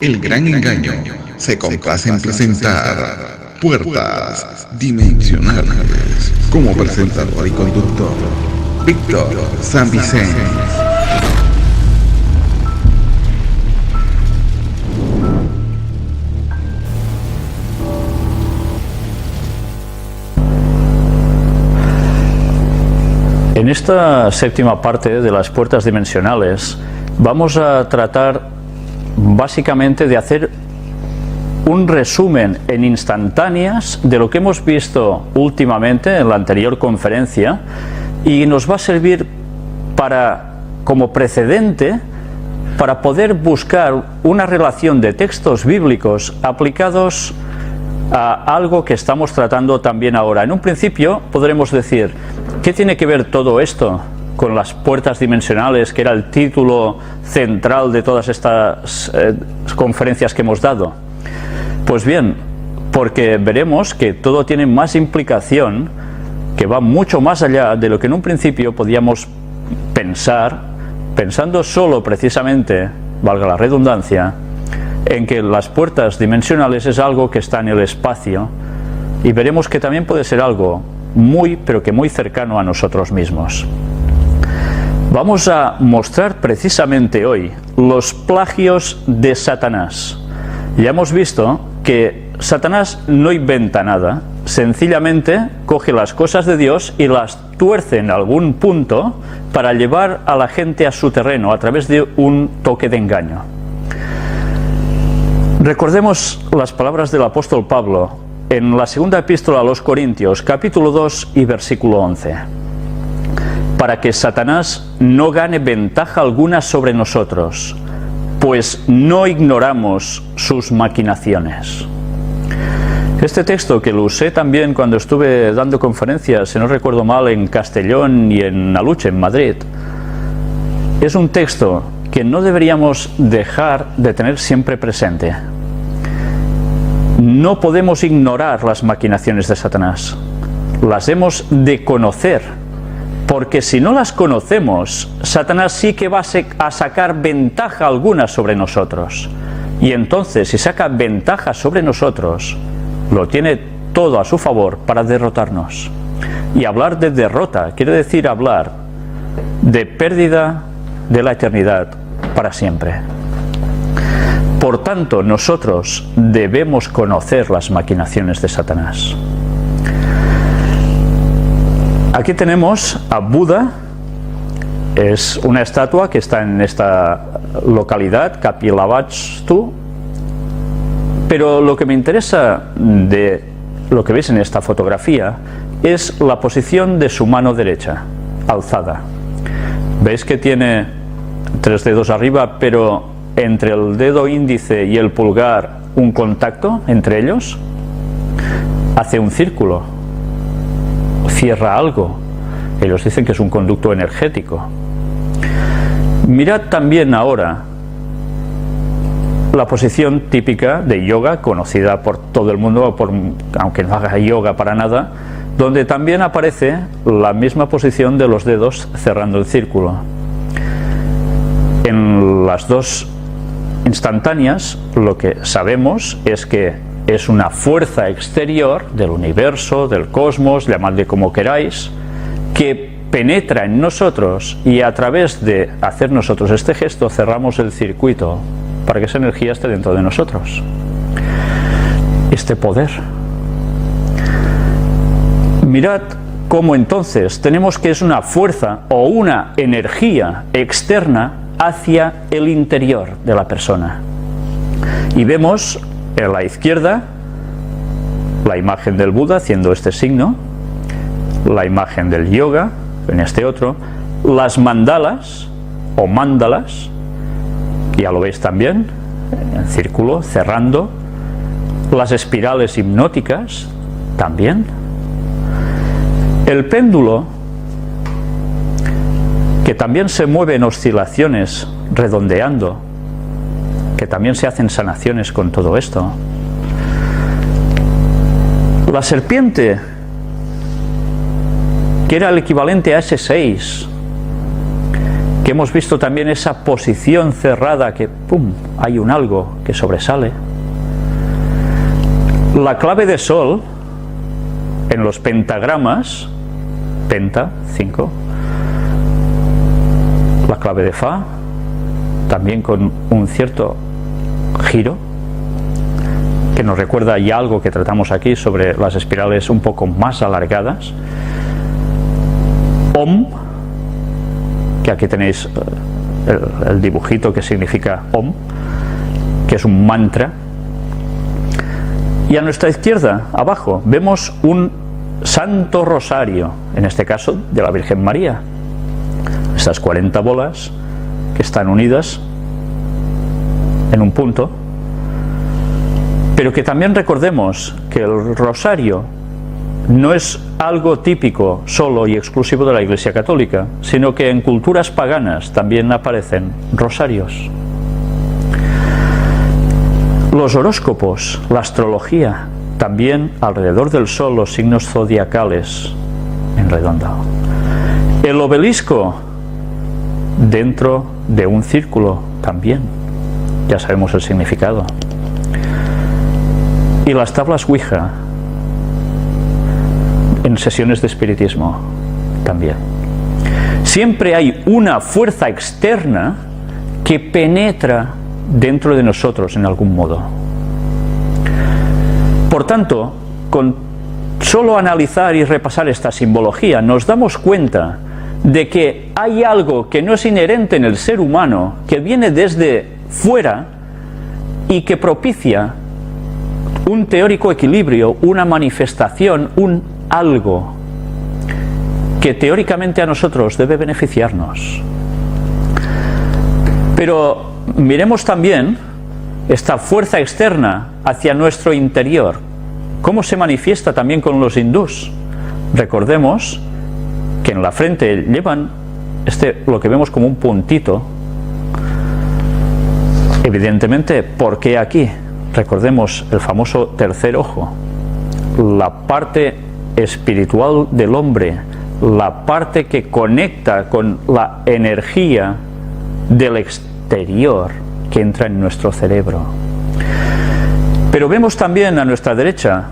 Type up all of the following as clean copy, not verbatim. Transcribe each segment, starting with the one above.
El Gran Engaño se complace en presentar Puertas Dimensionales como presentador y conductor Víctor San Vicente. En esta séptima parte de las puertas dimensionales vamos a tratar básicamente de hacer un resumen en instantáneas de lo que hemos visto últimamente en la anterior conferencia, y nos va a servir como precedente para poder buscar una relación de textos bíblicos aplicados a algo que estamos tratando también ahora. En un principio podremos decir, ¿qué tiene que ver todo esto con las puertas dimensionales, que era el título central de todas estas conferencias que hemos dado? Pues bien, porque veremos que todo tiene más implicación, que va mucho más allá de lo que en un principio podíamos pensar, pensando solo precisamente, valga la redundancia, en que las puertas dimensionales es algo que está en el espacio, y veremos que también puede ser algo pero que muy cercano a nosotros mismos. Vamos a mostrar precisamente hoy los plagios de Satanás. Ya hemos visto que Satanás no inventa nada, sencillamente coge las cosas de Dios y las tuerce en algún punto para llevar a la gente a su terreno a través de un toque de engaño. Recordemos las palabras del apóstol Pablo en la segunda epístola a los Corintios, capítulo 2 y versículo 11. Para que Satanás no gane ventaja alguna sobre nosotros, pues no ignoramos sus maquinaciones. Este texto, que lo usé también cuando estuve dando conferencias, si no recuerdo mal, en Castellón y en Aluche, en Madrid, es un texto que no deberíamos dejar de tener siempre presente. No podemos ignorar las maquinaciones de Satanás, las hemos de conocer, porque si no las conocemos, Satanás sí que va a sacar ventaja alguna sobre nosotros. Y entonces, si saca ventaja sobre nosotros, lo tiene todo a su favor para derrotarnos. Y hablar de derrota quiere decir hablar de pérdida de la eternidad para siempre. Por tanto, nosotros debemos conocer las maquinaciones de Satanás. Aquí tenemos a Buda. Es una estatua que está en esta localidad, Kapilavastu. Pero lo que me interesa de lo que veis en esta fotografía es la posición de su mano derecha, alzada. ¿Veis que tiene 3 dedos arriba, pero entre el dedo índice y el pulgar un contacto entre ellos? Hace un círculo, cierra algo. Ellos dicen que es un conducto energético. Mirad también ahora la posición típica de yoga, conocida por todo el mundo, aunque no haga yoga para nada, donde también aparece la misma posición de los dedos cerrando el círculo. En las dos instantáneas, lo que sabemos es que es una fuerza exterior del universo, del cosmos, llamadle como queráis, que penetra en nosotros, y a través de hacer nosotros este gesto cerramos el circuito para que esa energía esté dentro de nosotros. Este poder. Mirad cómo entonces tenemos que es una fuerza o una energía externa hacia el interior de la persona. Y vemos en la izquierda la imagen del Buda haciendo este signo, la imagen del yoga en este otro, las mandalas o mándalas, ya lo veis también, en círculo, cerrando, las espirales hipnóticas también, el péndulo, que también se mueve en oscilaciones redondeando, que también se hacen sanaciones con todo esto, la serpiente, que era el equivalente a ese 6, que hemos visto también esa posición cerrada que, ¡pum!, hay un algo que sobresale. La clave de sol en los pentagramas, penta, 5, la clave de fa, también con un cierto giro, que nos recuerda ya algo que tratamos aquí sobre las espirales un poco más alargadas. Om, que aquí tenéis el dibujito que significa Om, que es un mantra. Y a nuestra izquierda, abajo, vemos un Santo Rosario, en este caso de la Virgen María. Estas 40 bolas que están unidas en un punto, pero que también recordemos que el rosario no es algo típico solo y exclusivo de la Iglesia Católica, sino que en culturas paganas también aparecen rosarios. Los horóscopos, la astrología, también alrededor del sol los signos zodiacales en redondo. El obelisco dentro de un círculo también, ya sabemos el significado. Y las tablas Ouija en sesiones de espiritismo también. Siempre hay una fuerza externa que penetra dentro de nosotros en algún modo. Por tanto, con solo analizar y repasar esta simbología, nos damos cuenta de que hay algo que no es inherente en el ser humano, que viene desde fuera y que propicia un teórico equilibrio, una manifestación, un algo que teóricamente a nosotros debe beneficiarnos. Pero miremos también esta fuerza externa hacia nuestro interior, cómo se manifiesta también con los hindús. Recordemos que en la frente llevan lo que vemos como un puntito. Evidentemente, ¿por qué aquí? Recordemos el famoso tercer ojo, la parte espiritual del hombre, la parte que conecta con la energía del exterior que entra en nuestro cerebro. Pero vemos también a nuestra derecha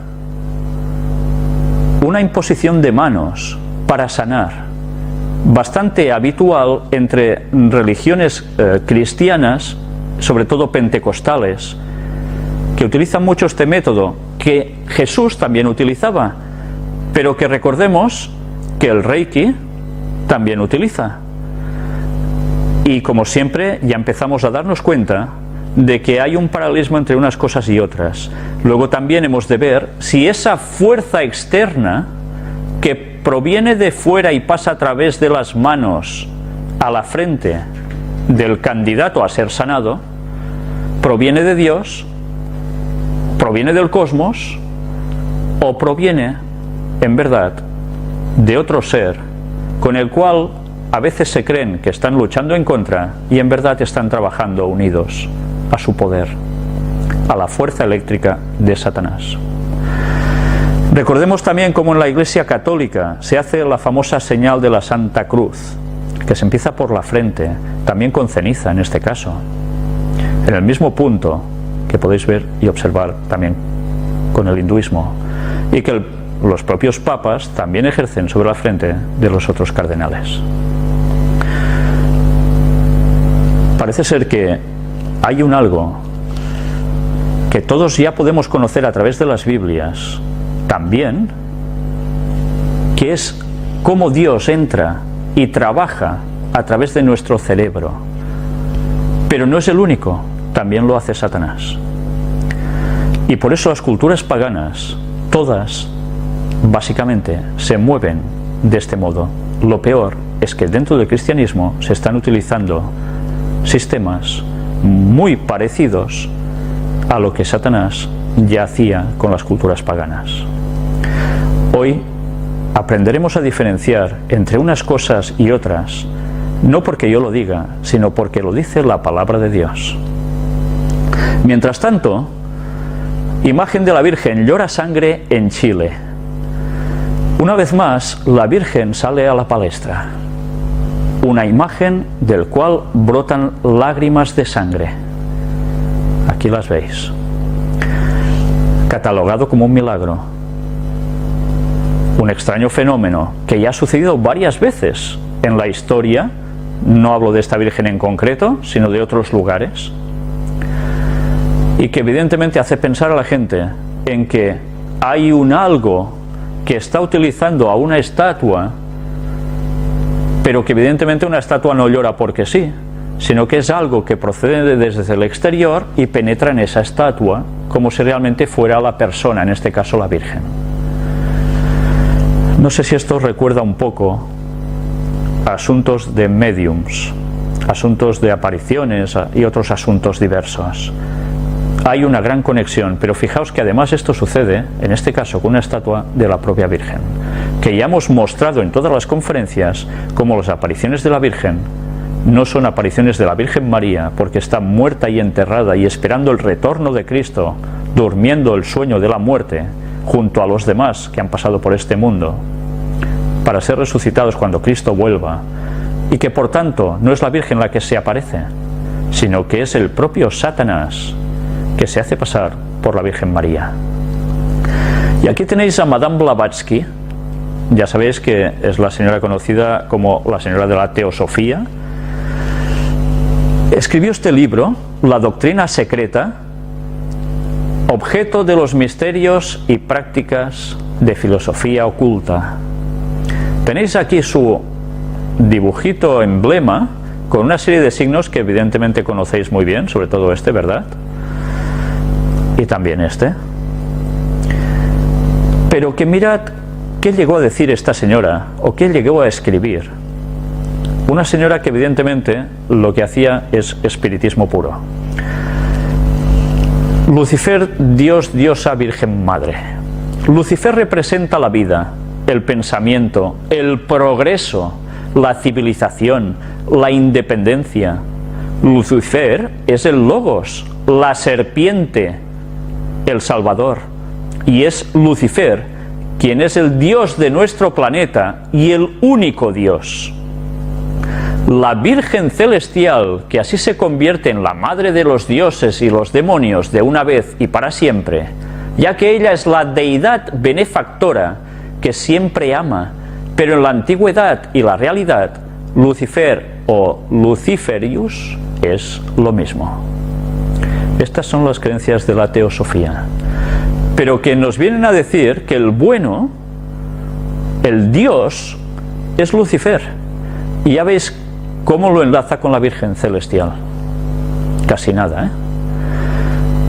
una imposición de manos para sanar, bastante habitual entre religiones cristianas, sobre todo pentecostales, que utilizan mucho este método, que Jesús también utilizaba, pero que recordemos que el Reiki también utiliza. Y como siempre, ya empezamos a darnos cuenta de que hay un paralelismo entre unas cosas y otras. Luego también hemos de ver si esa fuerza externa que proviene de fuera y pasa a través de las manos a la frente del candidato a ser sanado, proviene de Dios, proviene del cosmos, o proviene, en verdad, de otro ser con el cual a veces se creen que están luchando en contra y en verdad están trabajando unidos a su poder, a la fuerza eléctrica de Satanás. Recordemos también cómo en la Iglesia Católica se hace la famosa señal de la Santa Cruz, que se empieza por la frente, también con ceniza en este caso, en el mismo punto que podéis ver y observar también con el hinduismo, y que los propios papas también ejercen sobre la frente de los otros cardenales. Parece ser que hay un algo que todos ya podemos conocer a través de las Biblias también, que es cómo Dios entra y trabaja a través de nuestro cerebro. Pero no es el único, también lo hace Satanás. Y por eso las culturas paganas, todas, básicamente, se mueven de este modo. Lo peor es que dentro del cristianismo se están utilizando sistemas muy parecidos a lo que Satanás ya hacía con las culturas paganas. Hoy aprenderemos a diferenciar entre unas cosas y otras, no porque yo lo diga, sino porque lo dice la palabra de Dios. Mientras tanto, imagen de la Virgen llora sangre en Chile. Una vez más, la Virgen sale a la palestra. una imagen del cual brotan lágrimas de sangre. Aquí las veis. Catalogado como un milagro. Un extraño fenómeno que ya ha sucedido varias veces en la historia. No hablo de esta Virgen en concreto, sino de otros lugares. Y que evidentemente hace pensar a la gente en que hay un algo que está utilizando a una estatua, pero que evidentemente una estatua no llora porque sí, sino que es algo que procede desde el exterior y penetra en esa estatua como si realmente fuera la persona, en este caso la Virgen. No sé si esto os recuerda un poco a asuntos de mediums, asuntos de apariciones y otros asuntos diversos. Hay una gran conexión, pero fijaos que además esto sucede, en este caso, con una estatua de la propia Virgen, que ya hemos mostrado en todas las conferencias como las apariciones de la Virgen no son apariciones de la Virgen María, porque está muerta y enterrada y esperando el retorno de Cristo, durmiendo el sueño de la muerte, junto a los demás que han pasado por este mundo, para ser resucitados cuando Cristo vuelva, y que por tanto no es la Virgen la que se aparece, sino que es el propio Satanás, que se hace pasar por la Virgen María. Y aquí tenéis a Madame Blavatsky, ya sabéis que es la señora conocida como la señora de la Teosofía. Escribió este libro, La doctrina secreta, objeto de los misterios y prácticas de filosofía oculta. Tenéis aquí su dibujito emblema con una serie de signos que evidentemente conocéis muy bien, sobre todo este, ¿verdad? Y también este. Pero que mirad qué llegó a decir esta señora, o qué llegó a escribir. Una señora que evidentemente lo que hacía es espiritismo puro. Lucifer, Dios, diosa, Virgen Madre. Lucifer representa la vida, el pensamiento, el progreso, la civilización, la independencia. Lucifer es el Logos, la serpiente, el Salvador, y es Lucifer quien es el Dios de nuestro planeta y el único Dios. La Virgen Celestial, que así se convierte en la madre de los dioses y los demonios de una vez y para siempre, ya que ella es la deidad benefactora que siempre ama, pero en la antigüedad y la realidad, Lucifer o Luciferius es lo mismo. Estas son las creencias de la teosofía, pero que nos vienen a decir que el bueno, el Dios, es Lucifer. Y ya veis cómo lo enlaza con la Virgen Celestial. Casi nada, ¿eh?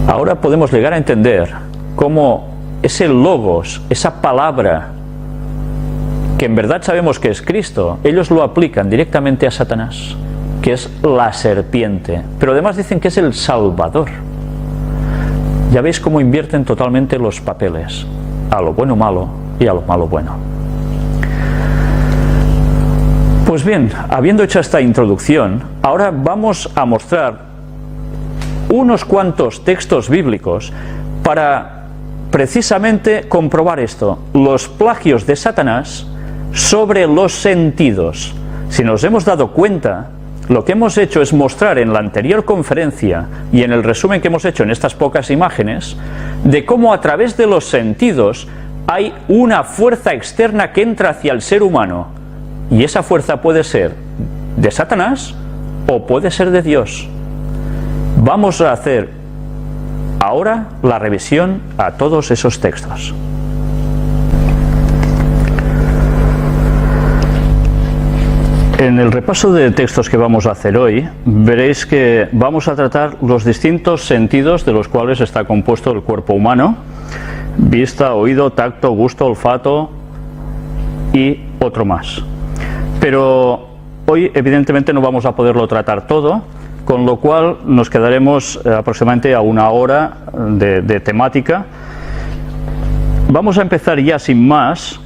Ahora podemos llegar a entender cómo ese Logos, esa palabra, que en verdad sabemos que es Cristo, ellos lo aplican directamente a Satanás, que es la serpiente, pero además dicen que es el Salvador. Ya veis cómo invierten totalmente los papeles, a lo bueno malo y a lo malo bueno. Pues bien, habiendo hecho esta introducción, ahora vamos a mostrar unos cuantos textos bíblicos para precisamente comprobar esto, los plagios de Satanás sobre los sentidos. Si nos hemos dado cuenta, lo que hemos hecho es mostrar en la anterior conferencia y en el resumen que hemos hecho en estas pocas imágenes, de cómo a través de los sentidos hay una fuerza externa que entra hacia el ser humano, y esa fuerza puede ser de Satanás o puede ser de Dios. Vamos a hacer ahora la revisión a todos esos textos. En el repaso de textos que vamos a hacer hoy, veréis que vamos a tratar los distintos sentidos de los cuales está compuesto el cuerpo humano: vista, oído, tacto, gusto, olfato y otro más. Pero hoy evidentemente no vamos a poderlo tratar todo, con lo cual nos quedaremos aproximadamente a una hora de temática. Vamos a empezar ya sin más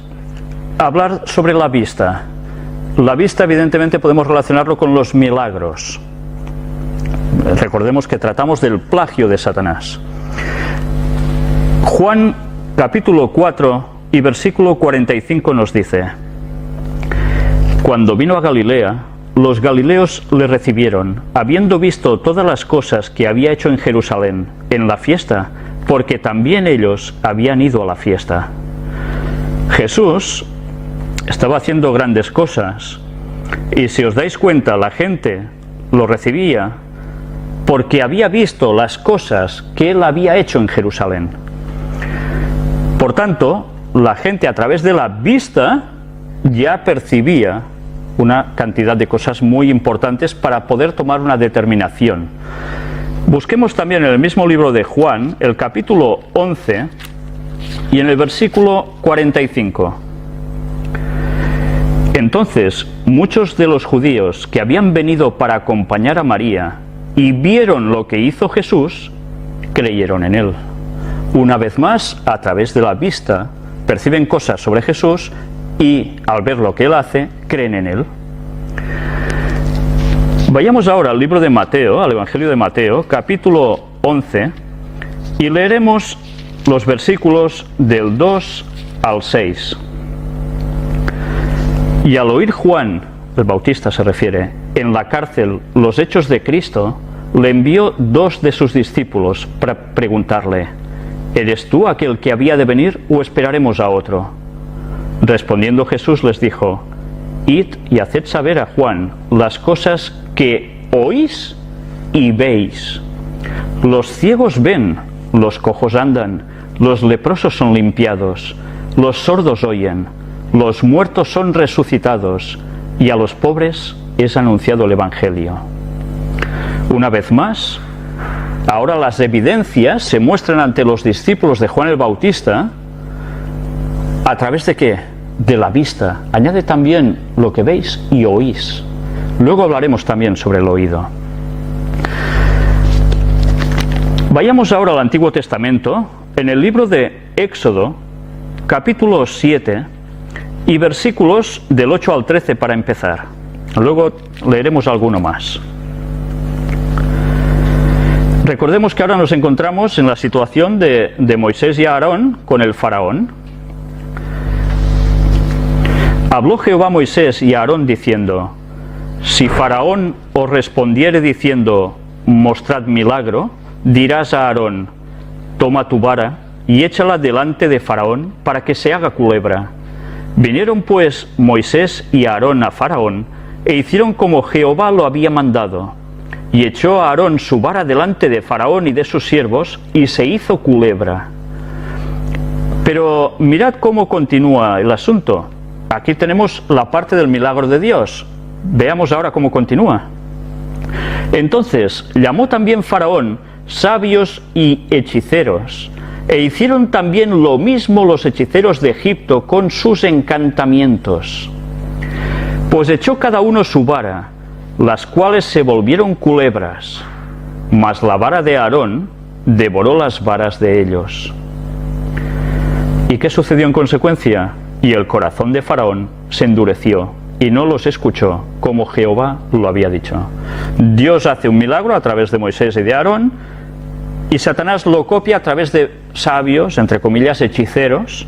a hablar sobre la vista. La vista evidentemente podemos relacionarlo con los milagros. Recordemos que tratamos del plagio de Satanás. Juan capítulo 4 y versículo 45 nos dice: cuando vino a Galilea, los galileos le recibieron, habiendo visto todas las cosas que había hecho en Jerusalén, en la fiesta, porque también ellos habían ido a la fiesta. Jesús estaba haciendo grandes cosas, y si os dais cuenta, la gente lo recibía porque había visto las cosas que él había hecho en Jerusalén. Por tanto, la gente a través de la vista ya percibía una cantidad de cosas muy importantes para poder tomar una determinación. Busquemos también en el mismo libro de Juan, el capítulo 11 y en el versículo 45. Entonces, muchos de los judíos que habían venido para acompañar a María y vieron lo que hizo Jesús, creyeron en él. Una vez más, a través de la vista, perciben cosas sobre Jesús y, al ver lo que él hace, creen en él. Vayamos ahora al libro de Mateo, al Evangelio de Mateo, capítulo 11, y leeremos los versículos del 2 al 6. Y al oír Juan, el Bautista se refiere, en la cárcel los hechos de Cristo, le envió 2 de sus discípulos para preguntarle: ¿eres tú aquel que había de venir o esperaremos a otro? Respondiendo Jesús les dijo: id y haced saber a Juan las cosas que oís y veis. Los ciegos ven, los cojos andan, los leprosos son limpiados, los sordos oyen, los muertos son resucitados, y a los pobres es anunciado el Evangelio. Una vez más, ahora las evidencias se muestran ante los discípulos de Juan el Bautista. ¿A través de qué? De la vista. Añade también lo que veis y oís. Luego hablaremos también sobre el oído. Vayamos ahora al Antiguo Testamento, en el libro de Éxodo, capítulo 7, y versículos del 8 al 13 para empezar. Luego leeremos alguno más. Recordemos que ahora nos encontramos en la situación de Moisés y Aarón con el faraón. Habló Jehová a Moisés y a Aarón diciendo: si faraón os respondiere diciendo: mostrad milagro, dirás a Aarón: toma tu vara y échala delante de faraón para que se haga culebra. Vinieron pues Moisés y Aarón a faraón e hicieron como Jehová lo había mandado. Y echó a Aarón su vara delante de faraón y de sus siervos, y se hizo culebra. Pero mirad cómo continúa el asunto. Aquí tenemos la parte del milagro de Dios. Veamos ahora cómo continúa. Entonces llamó también faraón sabios y hechiceros, e hicieron también lo mismo los hechiceros de Egipto con sus encantamientos. Pues echó cada uno su vara, las cuales se volvieron culebras, mas la vara de Aarón devoró las varas de ellos. ¿Y qué sucedió en consecuencia? Y el corazón de faraón se endureció y no los escuchó, como Jehová lo había dicho. Dios hace un milagro a través de Moisés y de Aarón, y Satanás lo copia a través de sabios, entre comillas, hechiceros,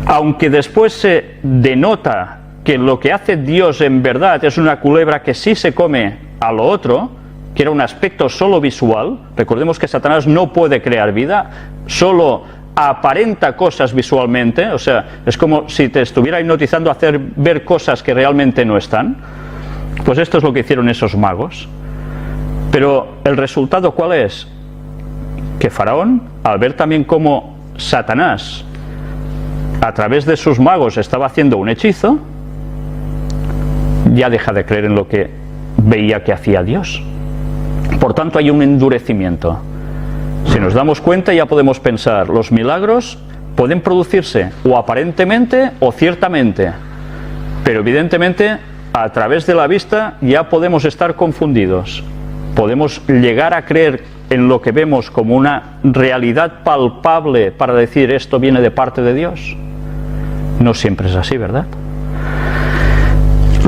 aunque después se denota que lo que hace Dios en verdad es una culebra que sí se come a lo otro, que era un aspecto solo visual. Recordemos que Satanás no puede crear vida, solo aparenta cosas visualmente, o sea, es como si te estuviera hipnotizando a hacer ver cosas que realmente no están. Pues esto es lo que hicieron esos magos. Pero el resultado, ¿cuál es? Que faraón, al ver también cómo Satanás a través de sus magos estaba haciendo un hechizo, ya deja de creer en lo que veía que hacía Dios. Por tanto, hay un endurecimiento. Si nos damos cuenta, ya podemos pensar, los milagros pueden producirse o aparentemente o ciertamente, pero evidentemente a través de la vista ya podemos estar confundidos. Podemos llegar a creer en lo que vemos como una realidad palpable para decir esto viene de parte de Dios. No siempre es así, ¿verdad?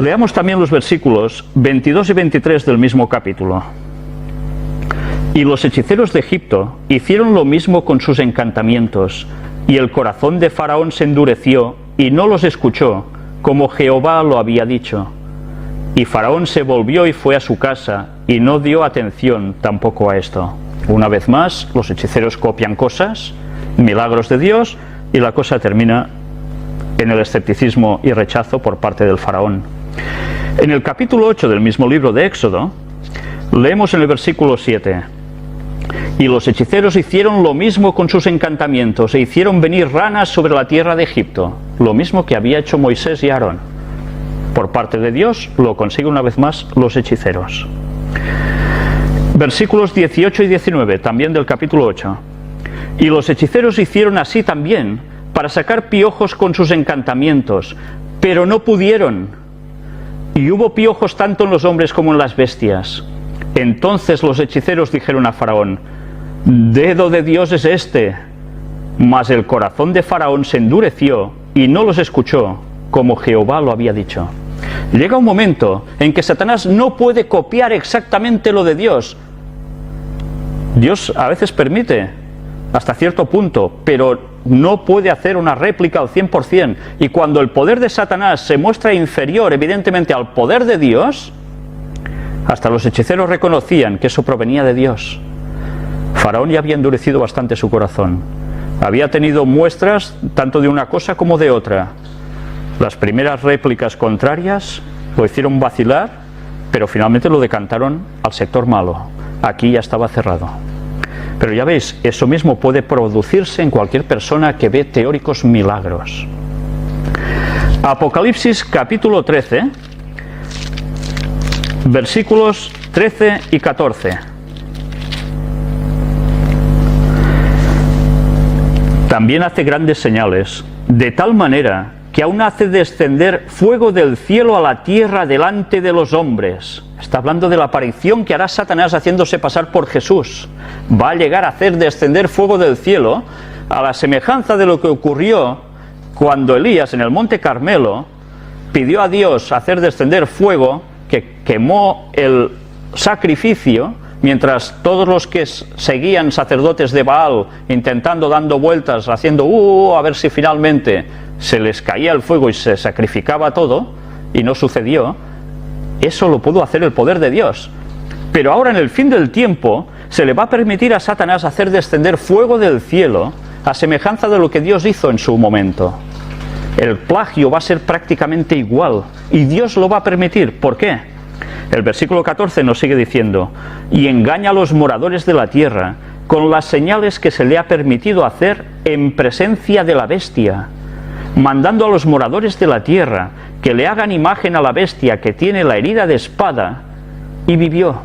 Leamos también los versículos 22 y 23 del mismo capítulo. Y los hechiceros de Egipto hicieron lo mismo con sus encantamientos, y el corazón de faraón se endureció y no los escuchó, como Jehová lo había dicho. Y Faraón se volvió y fue a su casa, y no dio atención tampoco a esto. Una vez más, los hechiceros copian cosas, milagros de Dios, y la cosa termina en el escepticismo y rechazo por parte del faraón. En el capítulo 8 del mismo libro de Éxodo, leemos en el versículo 7: y los hechiceros hicieron lo mismo con sus encantamientos, e hicieron venir ranas sobre la tierra de Egipto, lo mismo que había hecho Moisés y Aarón. Por parte de Dios lo consiguen una vez más los hechiceros. Versículos 18 y 19, también del capítulo 8. Y los hechiceros hicieron así también, para sacar piojos con sus encantamientos, pero no pudieron. Y hubo piojos tanto en los hombres como en las bestias. Entonces los hechiceros dijeron a Faraón: dedo de Dios es este. Mas el corazón de Faraón se endureció y no los escuchó, como Jehová lo había dicho. Llega un momento en que Satanás no puede copiar exactamente lo de Dios. Dios a veces permite, hasta cierto punto, pero no puede hacer una réplica al 100%. Y cuando el poder de Satanás se muestra inferior, evidentemente, al poder de Dios, hasta los hechiceros reconocían que eso provenía de Dios. Faraón ya había endurecido bastante su corazón. Había tenido muestras tanto de una cosa como de otra. Las primeras réplicas contrarias lo hicieron vacilar, pero finalmente lo decantaron al sector malo. Aquí ya estaba cerrado. Pero ya veis, eso mismo puede producirse en cualquier persona que ve teóricos milagros. Apocalipsis capítulo 13, versículos 13 y 14. También hace grandes señales, de tal manera que aún hace descender fuego del cielo a la tierra delante de los hombres. Está hablando de la aparición que hará Satanás haciéndose pasar por Jesús. Va a llegar a hacer descender fuego del cielo, a la semejanza de lo que ocurrió cuando Elías en el monte Carmelo pidió a Dios hacer descender fuego que quemó el sacrificio, mientras todos los que seguían sacerdotes de Baal intentando, dando vueltas, haciendo a ver si finalmente se les caía el fuego y se sacrificaba todo, y no sucedió. Eso lo pudo hacer el poder de Dios. Pero ahora, en el fin del tiempo, se le va a permitir a Satanás hacer descender fuego del cielo, a semejanza de lo que Dios hizo en su momento. El plagio va a ser prácticamente igual, y Dios lo va a permitir. ¿Por qué? El versículo 14 nos sigue diciendo: y engaña a los moradores de la tierra con las señales que se le ha permitido hacer en presencia de la bestia, mandando a los moradores de la tierra que le hagan imagen a la bestia que tiene la herida de espada, y vivió.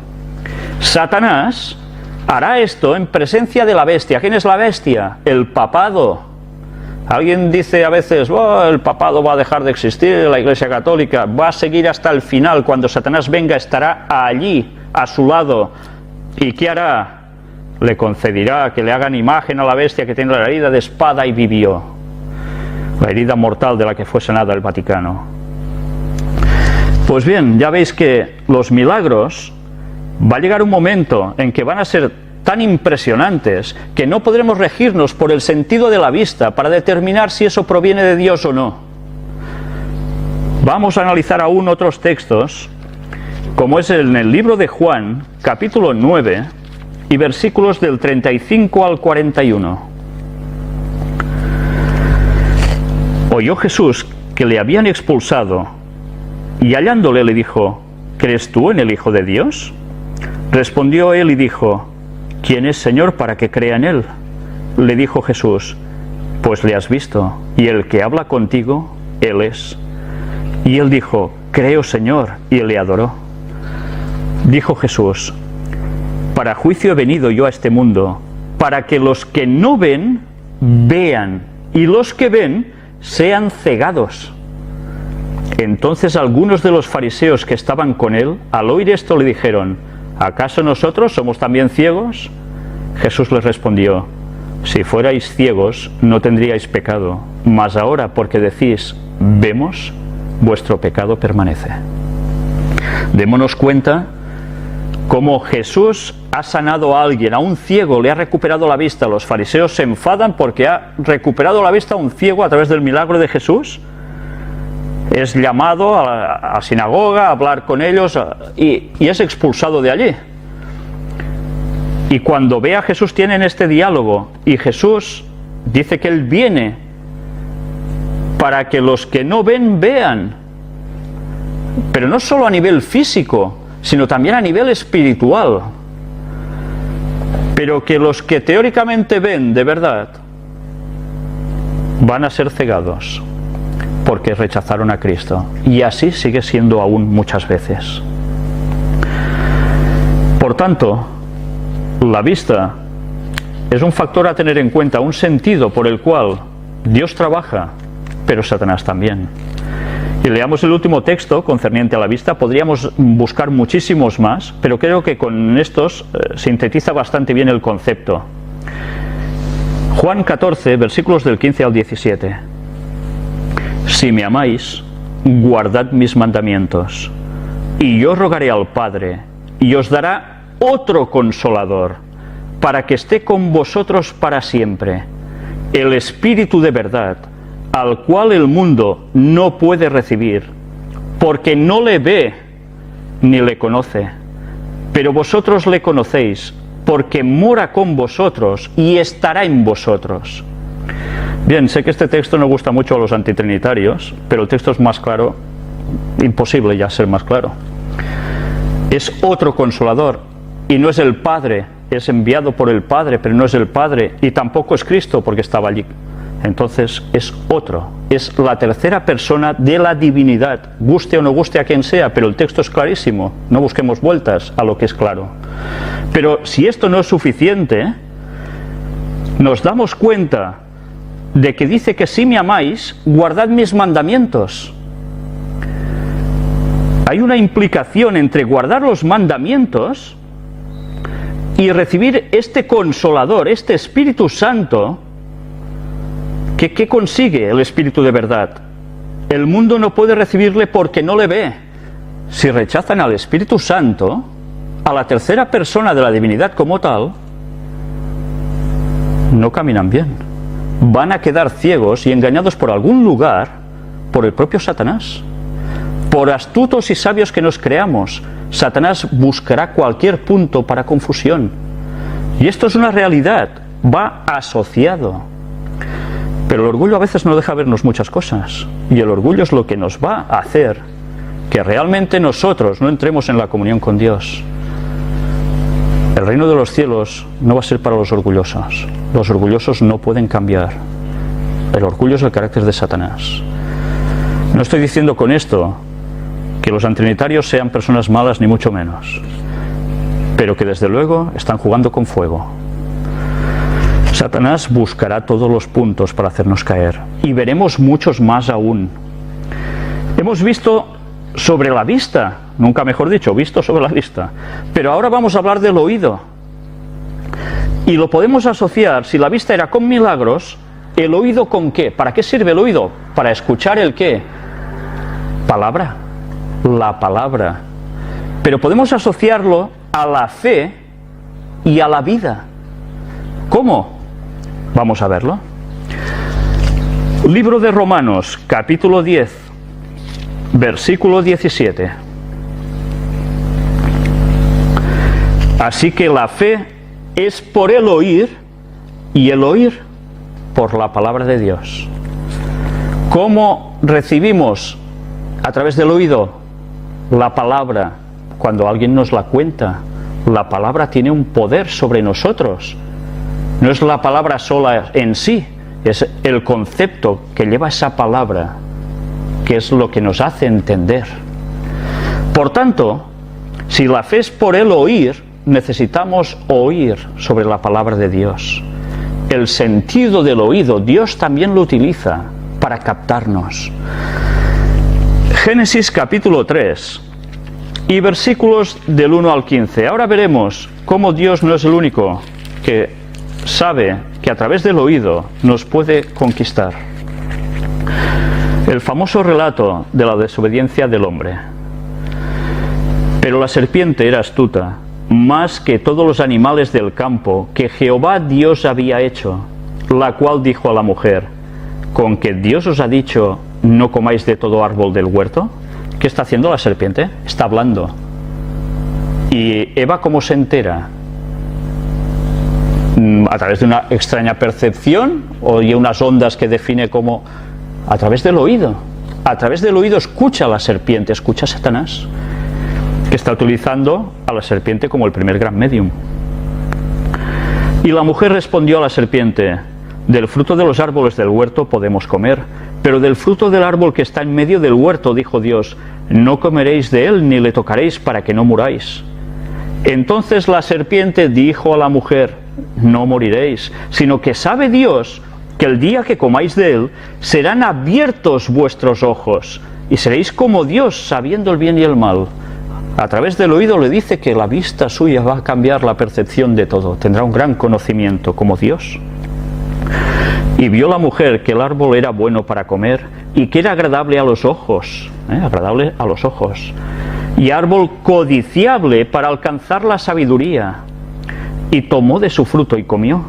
Satanás hará esto en presencia de la bestia. ¿Quién es la bestia? El papado. Alguien dice a veces: el papado va a dejar de existir, la Iglesia Católica va a seguir hasta el final. Cuando Satanás venga, estará allí, a su lado. ¿Y qué hará? Le concederá que le hagan imagen a la bestia que tiene la herida de espada y vivió. La herida mortal de la que fue sanada el Vaticano. Pues bien, ya veis que los milagros, va a llegar un momento en que van a ser tan impresionantes que no podremos regirnos por el sentido de la vista para determinar si eso proviene de Dios o no. Vamos a analizar aún otros textos, como es en el libro de Juan, capítulo 9, y versículos del 35 al 41. Oyó Jesús que le habían expulsado, y hallándole le dijo: ¿crees tú en el Hijo de Dios? Respondió él y dijo: ¿quién es, Señor, para que crea en él? Le dijo Jesús: pues le has visto, y el que habla contigo, él es. Y él dijo: creo, Señor, y le adoró. Dijo Jesús: para juicio he venido yo a este mundo, para que los que no ven, vean, y los que ven, sean cegados. Entonces algunos de los fariseos que estaban con él, al oír esto, le dijeron: ¿acaso nosotros somos también ciegos? Jesús les respondió: si fuerais ciegos, no tendríais pecado, mas ahora, porque decís, vemos, vuestro pecado permanece. Démonos cuenta cómo Jesús ha sanado a alguien, a un ciego le ha recuperado la vista. Los fariseos se enfadan porque ha recuperado la vista a un ciego a través del milagro de Jesús. es llamado a la sinagoga a hablar con ellos y es expulsado de allí. Y cuando ve a Jesús tienen este diálogo y Jesús dice que Él viene para que los que no ven, vean. Pero no solo a nivel físico, sino también a nivel espiritual. Pero que los que teóricamente ven de verdad van a ser cegados porque rechazaron a Cristo. Y así sigue siendo aún muchas veces. Por tanto, la vista es un factor a tener en cuenta, un sentido por el cual Dios trabaja, pero Satanás también. Y leamos el último texto concerniente a la vista. Podríamos buscar muchísimos más, pero creo que con estos sintetiza bastante bien el concepto. Juan 14, versículos del 15 al 17. Si me amáis, guardad mis mandamientos, y yo rogaré al Padre, y os dará otro consolador, para que esté con vosotros para siempre, el Espíritu de verdad, al cual el mundo no puede recibir, porque no le ve ni le conoce. Pero vosotros le conocéis, porque mora con vosotros y estará en vosotros. Bien, sé que este texto no gusta mucho a los antitrinitarios, pero el texto es más claro, imposible ya ser más claro. Es otro consolador, y no es el Padre, es enviado por el Padre, pero no es el Padre, y tampoco es Cristo porque estaba allí. Entonces es otro, es la tercera persona de la divinidad, guste o no guste a quien sea, pero el texto es clarísimo, no busquemos vueltas a lo que es claro. Pero si esto no es suficiente, nos damos cuenta de que dice que si me amáis, guardad mis mandamientos. Hay una implicación entre guardar los mandamientos y recibir este consolador, este Espíritu Santo. ¿Qué consigue el Espíritu de verdad? El mundo no puede recibirle porque no le ve. Si rechazan al Espíritu Santo, a la tercera persona de la divinidad como tal, no caminan bien. Van a quedar ciegos y engañados por algún lugar, por el propio Satanás. Por astutos y sabios que nos creamos, Satanás buscará cualquier punto para confusión. Y esto es una realidad, va asociado. Pero el orgullo a veces no deja vernos muchas cosas. Y el orgullo es lo que nos va a hacer que realmente nosotros no entremos en la comunión con Dios. El reino de los cielos no va a ser para los orgullosos. Los orgullosos no pueden cambiar. El orgullo es el carácter de Satanás. No estoy diciendo con esto que los antrinitarios sean personas malas, ni mucho menos. Pero que desde luego están jugando con fuego. Satanás buscará todos los puntos para hacernos caer. Y veremos muchos más aún. Hemos visto sobre la vista, nunca mejor dicho, visto sobre la vista. Pero ahora vamos a hablar del oído. Y lo podemos asociar, si la vista era con milagros, ¿el oído con qué? ¿Para qué sirve el oído? Para escuchar el qué. Palabra. La palabra. Pero podemos asociarlo a la fe y a la vida. ¿Cómo? Vamos a verlo. Libro de Romanos, capítulo 10, versículo 17. Así que la fe es por el oír, y el oír por la palabra de Dios. ¿Cómo recibimos a través del oído la palabra? Cuando alguien nos la cuenta. La palabra tiene un poder sobre nosotros. No es la palabra sola en sí, es el concepto que lleva esa palabra, que es lo que nos hace entender. Por tanto, si la fe es por el oír, necesitamos oír sobre la palabra de Dios. El sentido del oído, Dios también lo utiliza para captarnos. Génesis capítulo 3 y versículos del 1 al 15. Ahora veremos cómo Dios no es el único que sabe que a través del oído nos puede conquistar. El famoso relato de la desobediencia del hombre. Pero la serpiente era astuta, más que todos los animales del campo que Jehová Dios había hecho, la cual dijo a la mujer: con que Dios os ha dicho, no comáis de todo árbol del huerto? ¿Qué está haciendo la serpiente? Está hablando. Y Eva, ¿cómo se entera? A través de una extraña percepción, oye unas ondas que define como a través del oído. A través del oído escucha a la serpiente, escucha a Satanás, que está utilizando a la serpiente como el primer gran medium. Y la mujer respondió a la serpiente: del fruto de los árboles del huerto podemos comer, pero del fruto del árbol que está en medio del huerto, dijo Dios, no comeréis de él ni le tocaréis para que no muráis. Entonces la serpiente dijo a la mujer: no moriréis, sino que sabe Dios que el día que comáis de él serán abiertos vuestros ojos y seréis como Dios, sabiendo el bien y el mal. A través del oído le dice que la vista suya va a cambiar la percepción de todo, tendrá un gran conocimiento como Dios. Y vio la mujer que el árbol era bueno para comer y que era agradable a los ojos, agradable a los ojos, y árbol codiciable para alcanzar la sabiduría, y tomó de su fruto y comió.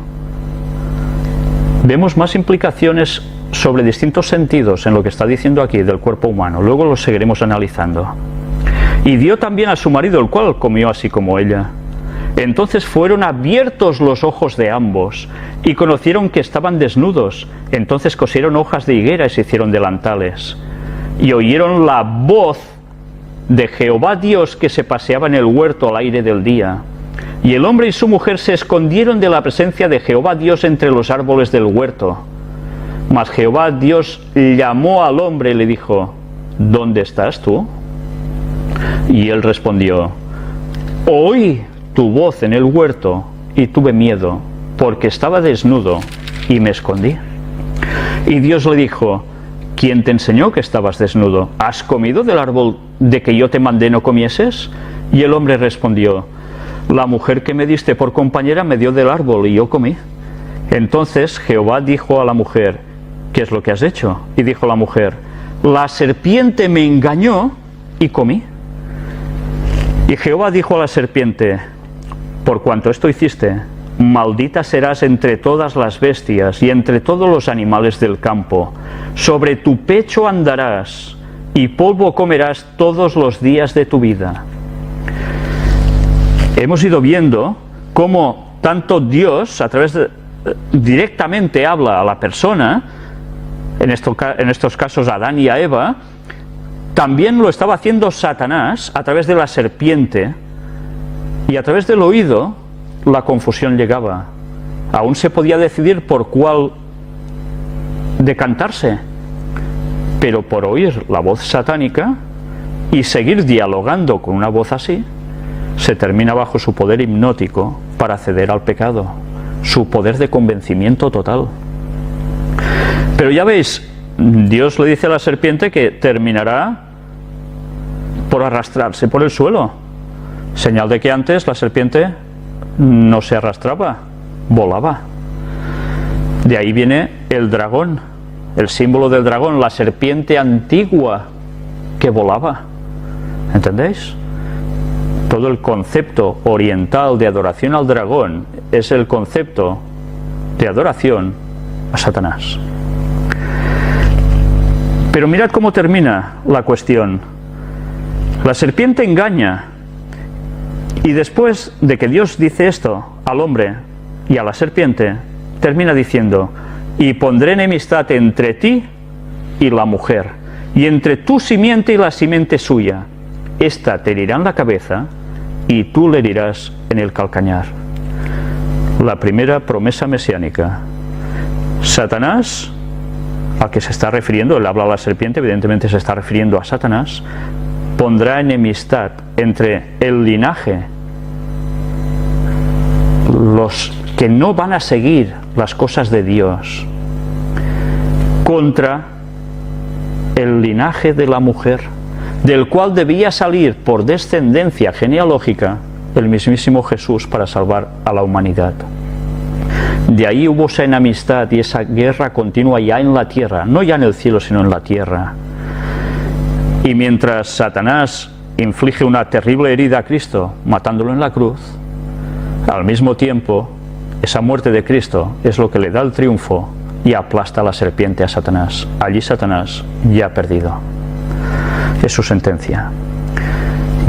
Vemos más implicaciones sobre distintos sentidos en lo que está diciendo aquí del cuerpo humano, luego lo seguiremos analizando. Y dio también a su marido, el cual comió así como ella. Entonces fueron abiertos los ojos de ambos y conocieron que estaban desnudos. Entonces cosieron hojas de higuera y se hicieron delantales. Y oyeron la voz de Jehová Dios que se paseaba en el huerto al aire del día. Y el hombre y su mujer se escondieron de la presencia de Jehová Dios entre los árboles del huerto. Mas Jehová Dios llamó al hombre y le dijo: ¿dónde estás tú? Y él respondió: oí tu voz en el huerto y tuve miedo, porque estaba desnudo y me escondí. Y Dios le dijo: ¿quién te enseñó que estabas desnudo? ¿Has comido del árbol de que yo te mandé no comieses? Y el hombre respondió: la mujer que me diste por compañera me dio del árbol y yo comí. Entonces Jehová dijo a la mujer: ¿qué es lo que has hecho? Y dijo la mujer: la serpiente me engañó y comí. Y Jehová dijo a la serpiente: por cuanto esto hiciste, maldita serás entre todas las bestias y entre todos los animales del campo. Sobre tu pecho andarás y polvo comerás todos los días de tu vida. Hemos ido viendo cómo tanto Dios, a través de, directamente habla a la persona, en estos casos a Adán y a Eva. También lo estaba haciendo Satanás a través de la serpiente, y a través del oído la confusión llegaba. Aún se podía decidir por cuál decantarse, pero por oír la voz satánica y seguir dialogando con una voz así, se termina bajo su poder hipnótico para ceder al pecado, su poder de convencimiento total. Pero ya veis, Dios le dice a la serpiente que terminará por arrastrarse por el suelo, señal de que antes la serpiente no se arrastraba, volaba. De ahí viene el dragón, el símbolo del dragón, la serpiente antigua que volaba. ¿Entendéis? Todo el concepto oriental de adoración al dragón es el concepto de adoración a Satanás. Pero mirad cómo termina la cuestión. La serpiente engaña, y después de que Dios dice esto al hombre y a la serpiente, termina diciendo: y pondré enemistad entre ti y la mujer, y entre tu simiente y la simiente suya. Esta te herirá en la cabeza y tú le herirás en el calcañar. La primera promesa mesiánica. Satanás, al que se está refiriendo, él habla a la serpiente, evidentemente se está refiriendo a Satanás, pondrá enemistad entre el linaje, los que no van a seguir las cosas de Dios, contra el linaje de la mujer, del cual debía salir por descendencia genealógica el mismísimo Jesús para salvar a la humanidad. De ahí hubo esa enemistad y esa guerra continua ya en la tierra, no ya en el cielo sino en la tierra. Y mientras Satanás inflige una terrible herida a Cristo matándolo en la cruz, al mismo tiempo esa muerte de Cristo es lo que le da el triunfo y aplasta a la serpiente, a Satanás. Allí Satanás ya ha perdido. Es su sentencia.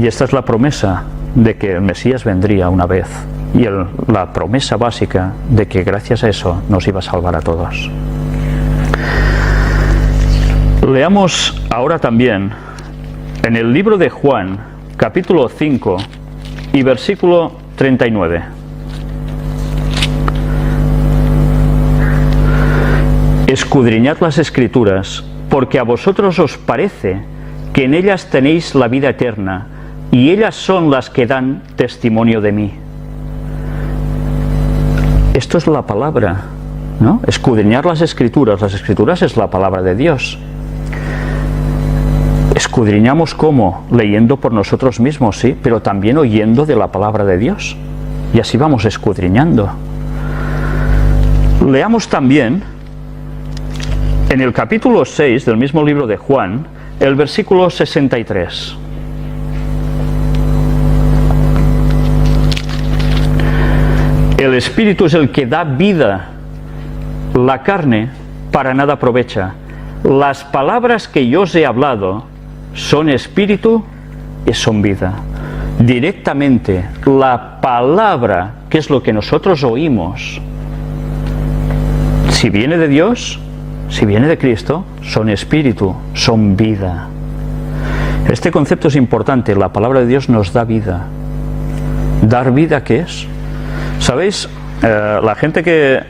Y esta es la promesa de que el Mesías vendría una vez. Y la promesa básica de que gracias a eso nos iba a salvar a todos. Leamos ahora también en el libro de Juan, capítulo 5 y versículo 39. Escudriñad las Escrituras, porque a vosotros os parece que en ellas tenéis la vida eterna, y ellas son las que dan testimonio de mí. Esto es la palabra, ¿no? Escudriñar las Escrituras es la palabra de Dios. Escudriñamos ¿cómo? Leyendo por nosotros mismos, sí, pero también oyendo de la palabra de Dios. Y así vamos escudriñando. Leamos también en el capítulo 6 del mismo libro de Juan, el versículo 63. El Espíritu es el que da vida, la carne para nada aprovecha. Las palabras que yo os he hablado son espíritu y son vida. Directamente, la palabra, que es lo que nosotros oímos, si viene de Dios, si viene de Cristo, son espíritu, son vida. Este concepto es importante. La palabra de Dios nos da vida. ¿Dar vida qué es? ¿Sabéis? La gente que...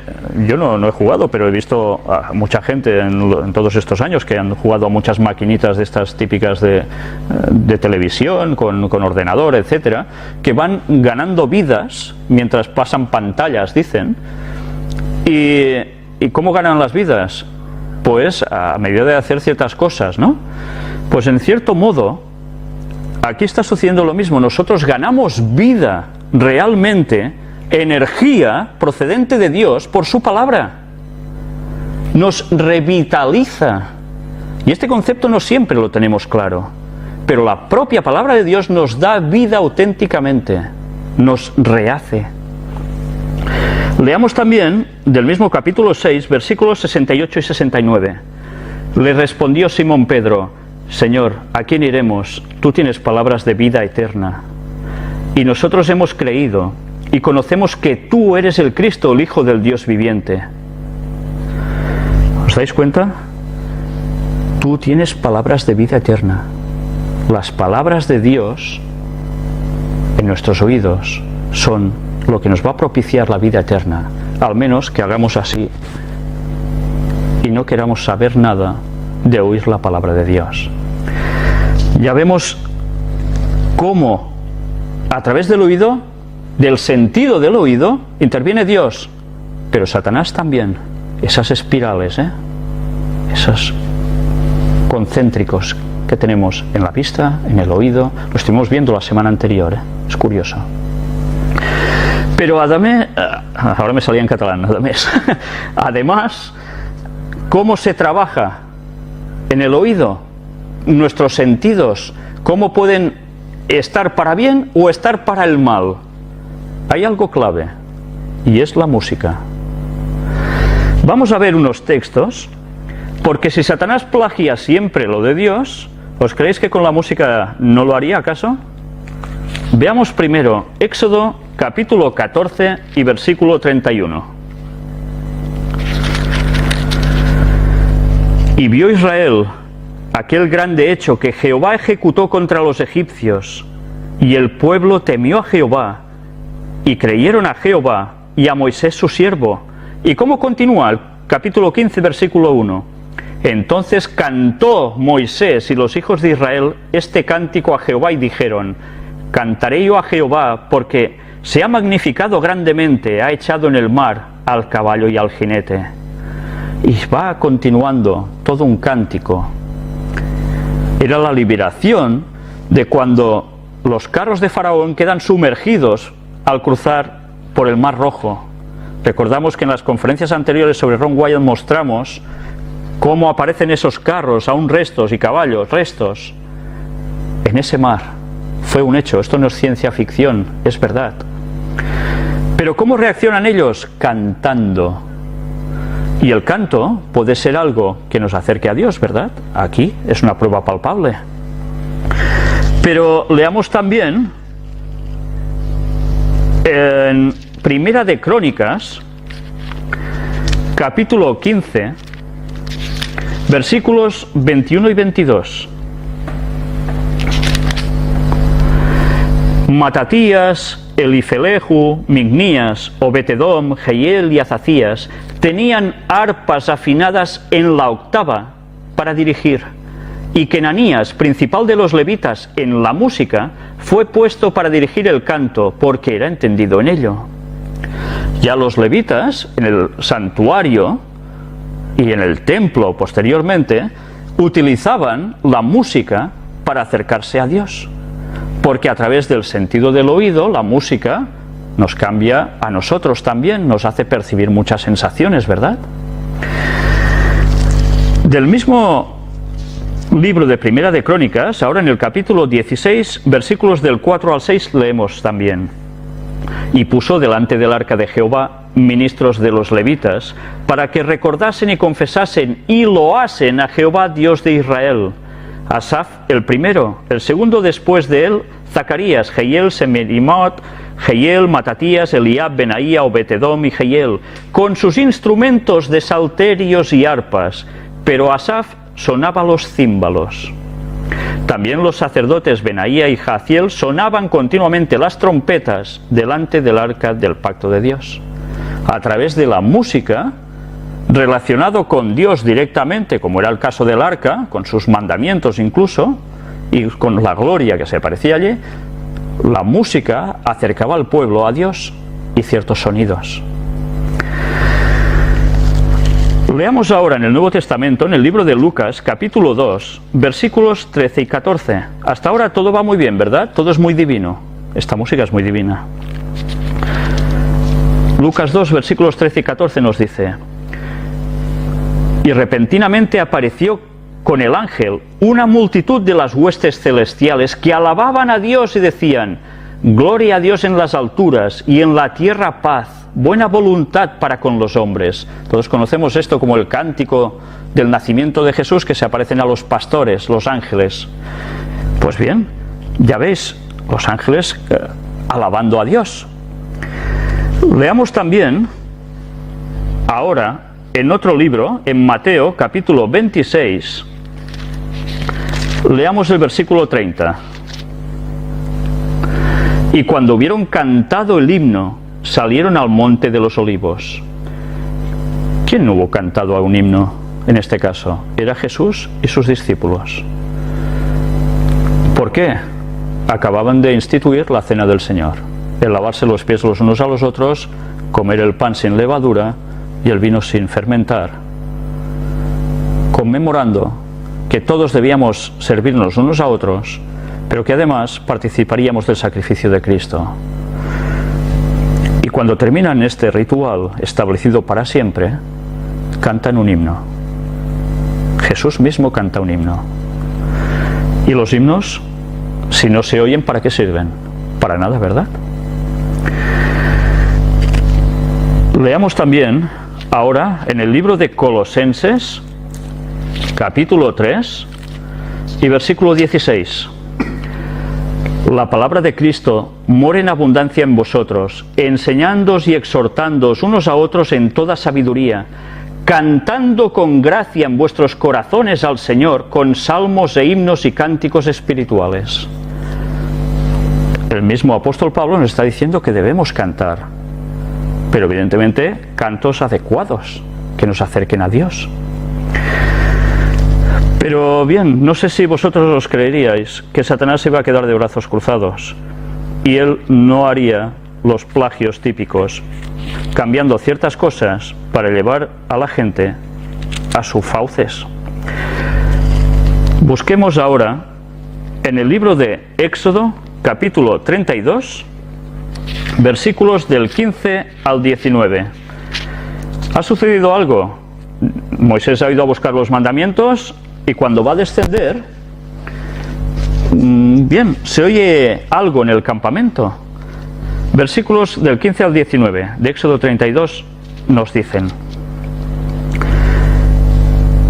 Yo no he jugado, pero he visto a mucha gente en todos estos años que han jugado a muchas maquinitas de estas típicas de televisión, con ordenador, etcétera, que van ganando vidas mientras pasan pantallas, dicen. ¿Y cómo ganan las vidas? Pues a medida de hacer ciertas cosas, ¿no? Pues en cierto modo, aquí está sucediendo lo mismo. Nosotros ganamos vida realmente, energía procedente de Dios por su palabra. Nos revitaliza. Y este concepto no siempre lo tenemos claro. Pero la propia palabra de Dios nos da vida auténticamente. Nos rehace. Leamos también del mismo capítulo 6, versículos 68 y 69. Le respondió Simón Pedro: Señor, ¿a quién iremos? Tú tienes palabras de vida eterna. Y nosotros hemos creído y conocemos que tú eres el Cristo, el Hijo del Dios viviente. ¿Os dais cuenta? Tú tienes palabras de vida eterna. Las palabras de Dios en nuestros oídos son lo que nos va a propiciar la vida eterna. Al menos que hagamos así y no queramos saber nada de oír la palabra de Dios. Ya vemos cómo a través del oído, del sentido del oído, interviene Dios, pero Satanás también. Esas espirales, esos concéntricos que tenemos en la vista, en el oído, lo estuvimos viendo la semana anterior, es curioso. Pero ahora me salía en catalán, además, ¿cómo se trabaja en el oído? Nuestros sentidos, ¿cómo pueden estar para bien o estar para el mal? Hay algo clave, y es la música. Vamos a ver unos textos, porque si Satanás plagia siempre lo de Dios, ¿os creéis que con la música no lo haría acaso? Veamos primero Éxodo capítulo 14 y versículo 31. Y vio Israel aquel grande hecho que Jehová ejecutó contra los egipcios, y el pueblo temió a Jehová, y creyeron a Jehová y a Moisés su siervo. ¿Y cómo continúa el capítulo 15, versículo 1? Entonces cantó Moisés y los hijos de Israel este cántico a Jehová y dijeron: Cantaré yo a Jehová porque se ha magnificado grandemente, ha echado en el mar al caballo y al jinete. Y va continuando todo un cántico. Era la liberación de cuando los carros de Faraón quedan sumergidos al cruzar por el Mar Rojo. Recordamos que en las conferencias anteriores sobre Ron Wyatt mostramos cómo aparecen esos carros, aún restos, y caballos, restos, en ese mar. Fue un hecho, esto no es ciencia ficción, es verdad. Pero ¿cómo reaccionan ellos? Cantando. Y el canto puede ser algo que nos acerque a Dios, ¿verdad? Aquí es una prueba palpable. Pero leamos también en Primera de Crónicas, capítulo 15, versículos 21 y 22. Matatías, Elifeleju, Mignías, Obetedom, Jehiel y Azacías tenían arpas afinadas en la octava para dirigir, y Kenanías, principal de los levitas en la música, fue puesto para dirigir el canto, porque era entendido en ello. Ya los levitas, en el santuario y en el templo posteriormente, utilizaban la música para acercarse a Dios, porque a través del sentido del oído la música nos cambia a nosotros también, nos hace percibir muchas sensaciones, ¿verdad? Del mismo libro de Primera de Crónicas, ahora en el capítulo 16, versículos del 4 al 6, leemos también: y puso delante del arca de Jehová ministros de los levitas, para que recordasen y confesasen y loasen a Jehová Dios de Israel. Asaf el primero, el segundo después de él, Zacarías, Jehiel, Semirimot, Jehiel, Matatías, Eliab, Benaía, Obetedom y Jehiel, con sus instrumentos de salterios y arpas, pero Asaf sonaba los címbalos. También los sacerdotes Benaía y Jaziel sonaban continuamente las trompetas delante del arca del pacto de Dios. A través de la música, relacionado con Dios directamente, como era el caso del arca, con sus mandamientos incluso, y con la gloria que se parecía allí, la música acercaba al pueblo a Dios y ciertos sonidos. Leamos ahora en el Nuevo Testamento, en el libro de Lucas, capítulo 2, versículos 13 y 14. Hasta ahora todo va muy bien, ¿verdad? Todo es muy divino. Esta música es muy divina. Lucas 2, versículos 13 y 14 nos dice: y repentinamente apareció con el ángel una multitud de las huestes celestiales que alababan a Dios y decían: gloria a Dios en las alturas y en la tierra paz, buena voluntad para con los hombres. Todos conocemos esto como el cántico del nacimiento de Jesús, que se aparecen a los pastores, los ángeles. Pues bien, ya veis, los ángeles alabando a Dios. Leamos también ahora en otro libro, en Mateo capítulo 26, leamos el versículo 30. Y cuando hubieron cantado el himno, salieron al monte de los olivos. ¿Quién no hubo cantado a un himno en este caso? Era Jesús y sus discípulos. ¿Por qué? Acababan de instituir la cena del Señor, el lavarse los pies los unos a los otros, comer el pan sin levadura y el vino sin fermentar, conmemorando que todos debíamos servirnos unos a otros, pero que además participaríamos del sacrificio de Cristo. Y cuando terminan este ritual establecido para siempre, cantan un himno. Jesús mismo canta un himno. Y los himnos, si no se oyen, ¿para qué sirven? Para nada, ¿verdad? Leamos también ahora en el libro de Colosenses, capítulo 3 y versículo 16. La palabra de Cristo mora en abundancia en vosotros, enseñándoos y exhortándoos unos a otros en toda sabiduría, cantando con gracia en vuestros corazones al Señor, con salmos e himnos y cánticos espirituales. El mismo apóstol Pablo nos está diciendo que debemos cantar, pero evidentemente cantos adecuados, que nos acerquen a Dios. Pero bien, no sé si vosotros os creeríais que Satanás se iba a quedar de brazos cruzados y él no haría los plagios típicos, cambiando ciertas cosas para llevar a la gente a sus fauces. Busquemos ahora en el libro de Éxodo, capítulo 32, versículos del 15 al 19. ¿Ha sucedido algo? Moisés ha ido a buscar los mandamientos y cuando va a descender, bien, se oye algo en el campamento. Versículos del 15 al 19 de Éxodo 32 nos dicen: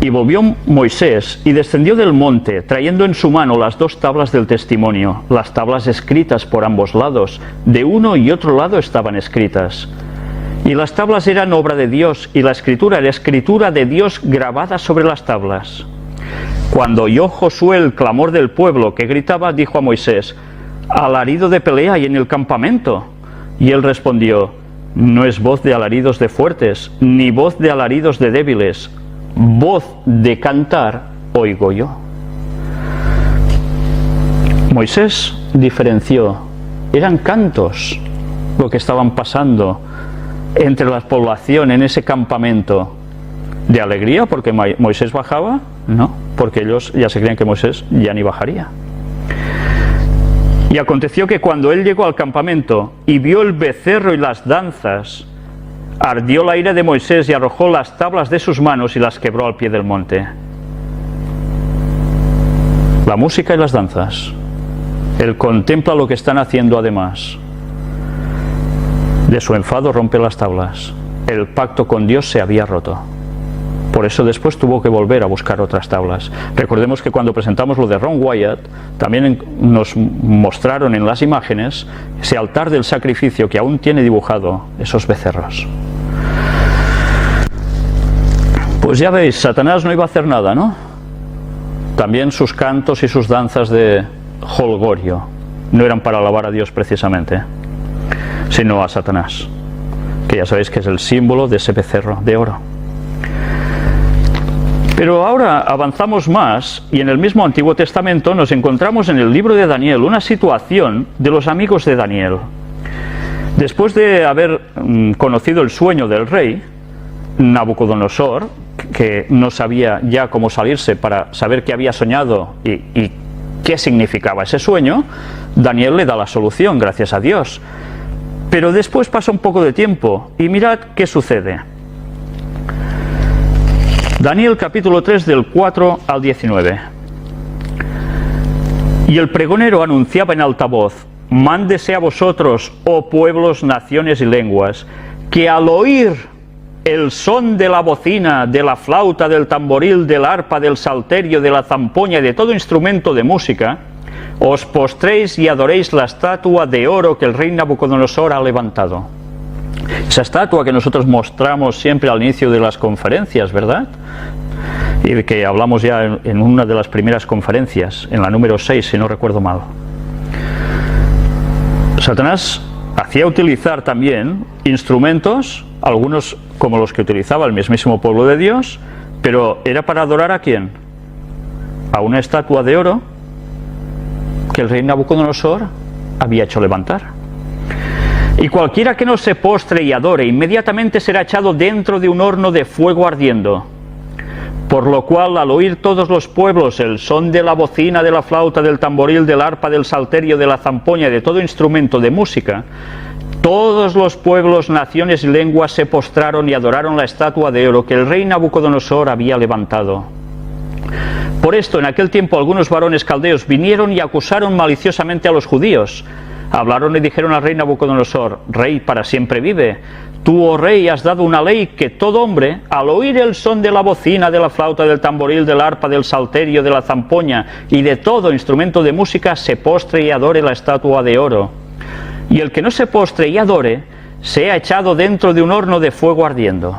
Y volvió Moisés y descendió del monte, trayendo en su mano las 2 tablas del testimonio, las tablas escritas por ambos lados, de uno y otro lado estaban escritas. Y las tablas eran obra de Dios, y la escritura era escritura de Dios grabada sobre las tablas. Cuando oyó Josué el clamor del pueblo que gritaba, dijo a Moisés: «Alarido de pelea hay en el campamento». Y él respondió: «No es voz de alaridos de fuertes, ni voz de alaridos de débiles. Voz de cantar oigo yo». Moisés diferenció, eran cantos lo que estaban pasando entre la población en ese campamento. ¿De alegría porque Moisés bajaba? No, porque ellos ya se creían que Moisés ya ni bajaría. Y aconteció que cuando él llegó al campamento y vio el becerro y las danzas, ardió la ira de Moisés y arrojó las tablas de sus manos y las quebró al pie del monte. La música y las danzas. Él contempla lo que están haciendo además. De su enfado rompe las tablas. El pacto con Dios se había roto. Por eso después tuvo que volver a buscar otras tablas. Recordemos que cuando presentamos lo de Ron Wyatt, también nos mostraron en las imágenes ese altar del sacrificio que aún tiene dibujado esos becerros. Pues ya veis, Satanás no iba a hacer nada, ¿no? También sus cantos y sus danzas de jolgorio no eran para alabar a Dios precisamente, sino a Satanás, que ya sabéis que es el símbolo de ese becerro de oro. Pero ahora avanzamos más y en el mismo Antiguo Testamento nos encontramos en el libro de Daniel una situación de los amigos de Daniel. Después de haber conocido el sueño del rey Nabucodonosor, que no sabía ya cómo salirse para saber qué había soñado y qué significaba ese sueño, Daniel le da la solución, gracias a Dios. Pero después pasa un poco de tiempo y mirad qué sucede. Daniel capítulo 3 del 4 al 19. Y el pregonero anunciaba en alta voz: «Mándese a vosotros, oh pueblos, naciones y lenguas, que al oír el son de la bocina, de la flauta, del tamboril, del arpa, del salterio, de la zampoña y de todo instrumento de música, os postréis y adoréis la estatua de oro que el rey Nabucodonosor ha levantado». Esa estatua que nosotros mostramos siempre al inicio de las conferencias, ¿verdad? Y que hablamos ya en una de las primeras conferencias, en la número 6, si no recuerdo mal. Satanás hacía utilizar también instrumentos, algunos como los que utilizaba el mismísimo pueblo de Dios, pero era para adorar ¿a quién? A una estatua de oro que el rey Nabucodonosor había hecho levantar. Y cualquiera que no se postre y adore inmediatamente será echado dentro de un horno de fuego ardiendo. Por lo cual, al oír todos los pueblos el son de la bocina, de la flauta, del tamboril, del arpa, del salterio, de la zampoña y de todo instrumento de música, todos los pueblos, naciones y lenguas se postraron y adoraron la estatua de oro que el rey Nabucodonosor había levantado. Por esto, en aquel tiempo algunos varones caldeos vinieron y acusaron maliciosamente a los judíos. Hablaron y dijeron al rey Nabucodonosor: «Rey para siempre vive. Tú, oh rey, has dado una ley que todo hombre, al oír el son de la bocina, de la flauta, del tamboril, del arpa, del salterio, de la zampoña y de todo instrumento de música, se postre y adore la estatua de oro. Y el que no se postre y adore, sea echado dentro de un horno de fuego ardiendo».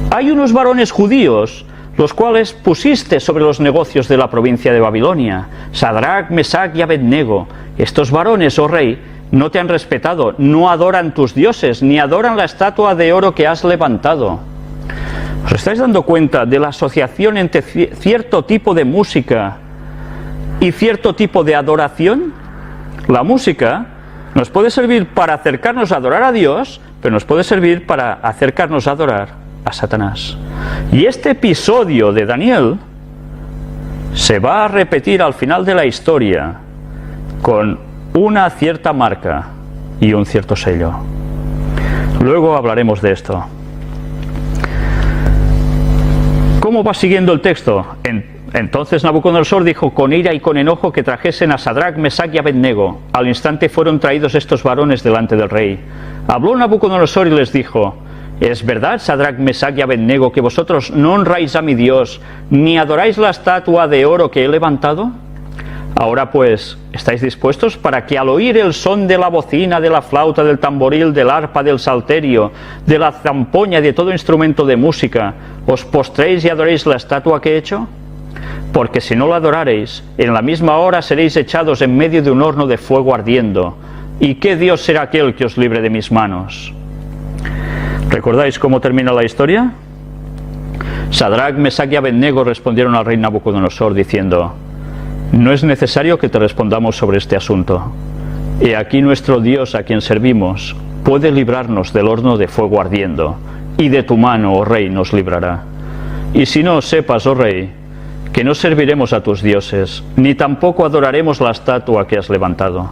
Hay unos varones judíos, los cuales pusiste sobre los negocios de la provincia de Babilonia, Sadrach, Mesach y Abednego. Estos varones, oh rey, no te han respetado, no adoran tus dioses, ni adoran la estatua de oro que has levantado. ¿Os estáis dando cuenta de la asociación entre cierto tipo de música y cierto tipo de adoración? La música nos puede servir para acercarnos a adorar a Dios, pero nos puede servir para acercarnos a adorar a Satanás. Y este episodio de Daniel se va a repetir al final de la historia con una cierta marca y un cierto sello. Luego hablaremos de esto. ¿Cómo va siguiendo el texto? Entonces Nabucodonosor dijo con ira y con enojo que trajesen a Sadrach, Mesach y Abednego. Al instante fueron traídos estos varones delante del rey. Habló Nabucodonosor y les dijo: ¿Es verdad, Sadrach, Mesach y Abednego, que vosotros no honráis a mi Dios, ni adoráis la estatua de oro que he levantado? Ahora pues, ¿estáis dispuestos para que al oír el son de la bocina, de la flauta, del tamboril, del arpa, del salterio, de la zampoña y de todo instrumento de música, os postréis y adoréis la estatua que he hecho? Porque si no la adorareis, en la misma hora seréis echados en medio de un horno de fuego ardiendo. ¿Y qué Dios será aquel que os libre de mis manos? ¿Recordáis cómo termina la historia? Sadrach, Mesach y Abednego respondieron al rey Nabucodonosor diciendo: no es necesario que te respondamos sobre este asunto. He aquí nuestro Dios a quien servimos puede librarnos del horno de fuego ardiendo, y de tu mano, oh rey, nos librará. Y si no, sepas, oh rey, que no serviremos a tus dioses, ni tampoco adoraremos la estatua que has levantado.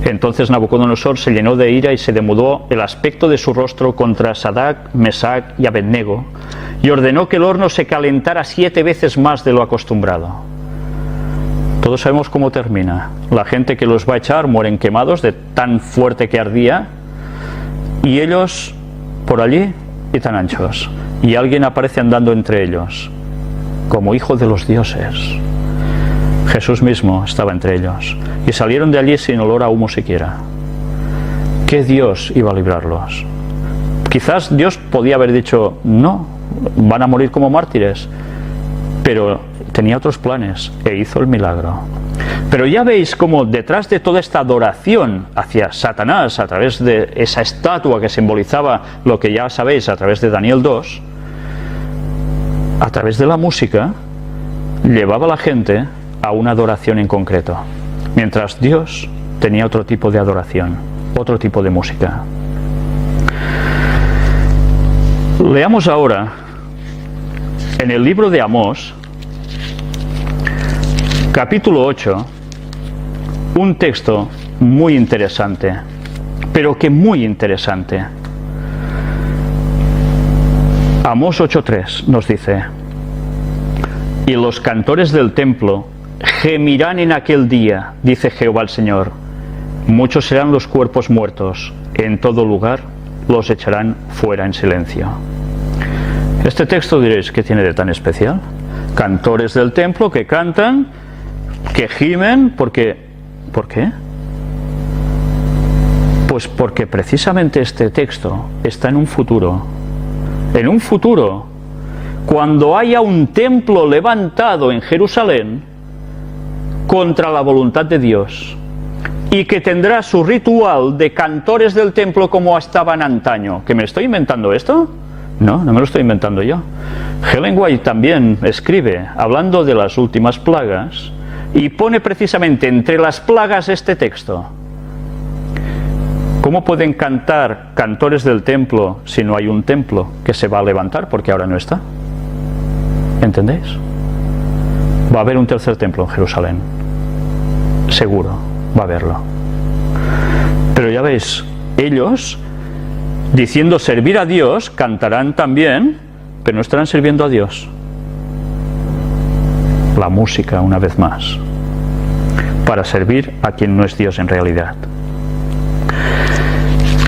Entonces Nabucodonosor se llenó de ira y se demudó el aspecto de su rostro contra Sadrach, Mesach y Abednego, y ordenó que el horno se calentara 7 veces más de lo acostumbrado. Todos sabemos cómo termina. La gente que los va a echar mueren quemados de tan fuerte que ardía, y ellos por allí y tan anchos. Y alguien aparece andando entre ellos, como hijo de los dioses. Jesús mismo estaba entre ellos, y salieron de allí sin olor a humo siquiera. ¿Qué Dios iba a librarlos? Quizás Dios podía haber dicho: no, van a morir como mártires, pero tenía otros planes e hizo el milagro. Pero ya veis cómo detrás de toda esta adoración hacia Satanás a través de esa estatua que simbolizaba lo que ya sabéis a través de Daniel 2, a través de la música llevaba a la gente a una adoración en concreto, mientras Dios tenía otro tipo de adoración, otro tipo de música. Leamos ahora en el libro de Amós, capítulo 8, un texto muy interesante, pero que muy interesante. Amós 8:3 nos dice: y los cantores del templo gemirán en aquel día, dice Jehová el Señor, muchos serán los cuerpos muertos, en todo lugar los echarán fuera en silencio. Este texto diréis: ¿qué tiene de tan especial? Cantores del templo que cantan, que gimen, porque... ¿por qué? Pues porque precisamente este texto está en un futuro. En un futuro, cuando haya un templo levantado en Jerusalén contra la voluntad de Dios, y que tendrá su ritual de cantores del templo como estaban antaño. ¿Que me estoy inventando esto? No, no me lo estoy inventando yo. Ellen White también escribe hablando de las últimas plagas y pone precisamente entre las plagas este texto. ¿Cómo pueden cantar cantores del templo si no hay un templo que se va a levantar porque ahora no está? ¿Entendéis? Va a haber un tercer templo en Jerusalén. Seguro, va a haberlo. Pero ya veis, ellos, diciendo servir a Dios, cantarán también, pero no estarán sirviendo a Dios. La música, una vez más, para servir a quien no es Dios en realidad.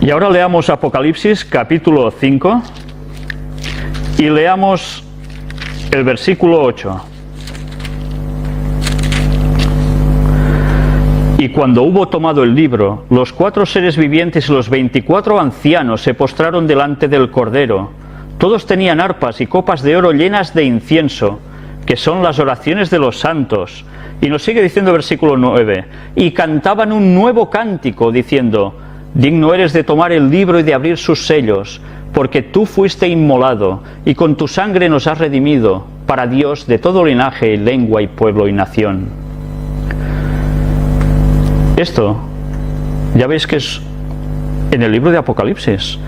Y ahora leamos Apocalipsis capítulo 5 y leamos el versículo 8. Y cuando hubo tomado el libro, los 4 seres vivientes y los 24 ancianos se postraron delante del Cordero. Todos tenían arpas y copas de oro llenas de incienso, que son las oraciones de los santos. Y nos sigue diciendo el versículo 9, y cantaban un nuevo cántico, diciendo: digno eres de tomar el libro y de abrir sus sellos, porque tú fuiste inmolado, y con tu sangre nos has redimido, para Dios de todo linaje, lengua y pueblo y nación. Esto, ya veis que es en el libro de Apocalipsis,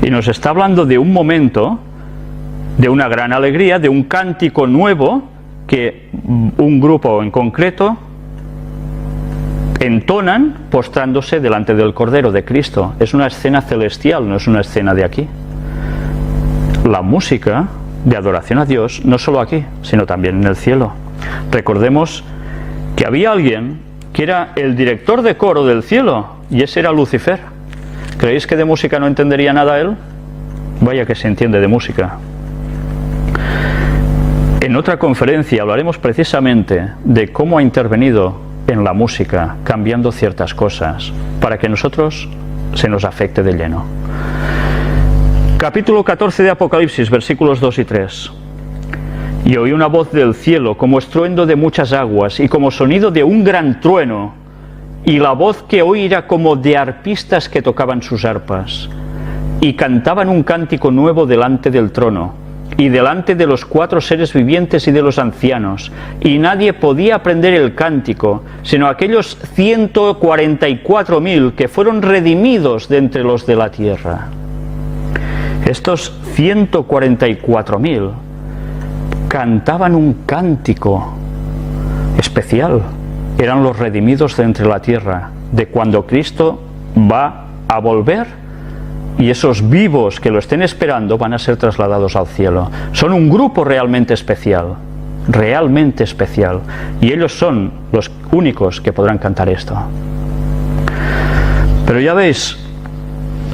y nos está hablando de un momento, de una gran alegría, de un cántico nuevo, que un grupo en concreto entonan postrándose delante del Cordero de Cristo. Es una escena celestial, no es una escena de aquí. La música de adoración a Dios, no solo aquí, sino también en el cielo. Recordemos que había alguien que era el director de coro del cielo, y ese era Lucifer. ¿Creéis que de música no entendería nada él? Vaya que se entiende de música. En otra conferencia hablaremos precisamente de cómo ha intervenido en la música, cambiando ciertas cosas, para que nosotros se nos afecte de lleno. Capítulo 14 de Apocalipsis, versículos 2 y 3. Y oí una voz del cielo como estruendo de muchas aguas y como sonido de un gran trueno, y la voz que oí era como de arpistas que tocaban sus arpas, y cantaban un cántico nuevo delante del trono, y delante de los 4 seres vivientes y de los ancianos, y nadie podía aprender el cántico, sino aquellos 144.000 que fueron redimidos de entre los de la tierra. Estos 144.000 cantaban un cántico especial. Eran los redimidos de entre la tierra, de cuando Cristo va a volver, y esos vivos que lo estén esperando van a ser trasladados al cielo. Son un grupo realmente especial, y ellos son los únicos que podrán cantar esto. Pero ya veis,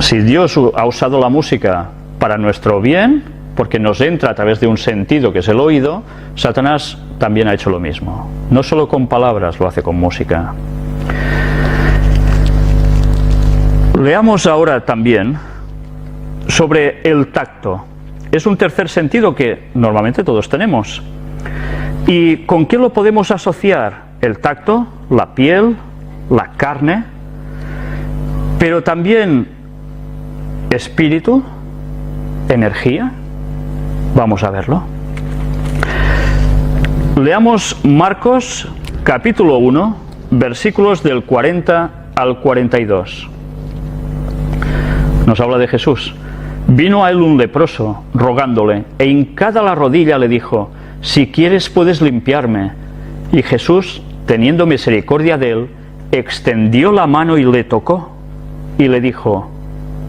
si Dios ha usado la música para nuestro bien, porque nos entra a través de un sentido que es el oído, Satanás también ha hecho lo mismo. No solo con palabras, lo hace con música. Leamos ahora también sobre el tacto. Es un tercer sentido que normalmente todos tenemos. ¿Y con qué lo podemos asociar? El tacto, la piel, la carne, pero también espíritu, energía. Vamos a verlo. Leamos Marcos capítulo 1, versículos del 40 al 42. Nos habla de Jesús. Vino a él un leproso, rogándole, e hincada la rodilla le dijo: si quieres puedes limpiarme. Y Jesús, teniendo misericordia de él, extendió la mano y le tocó, y le dijo: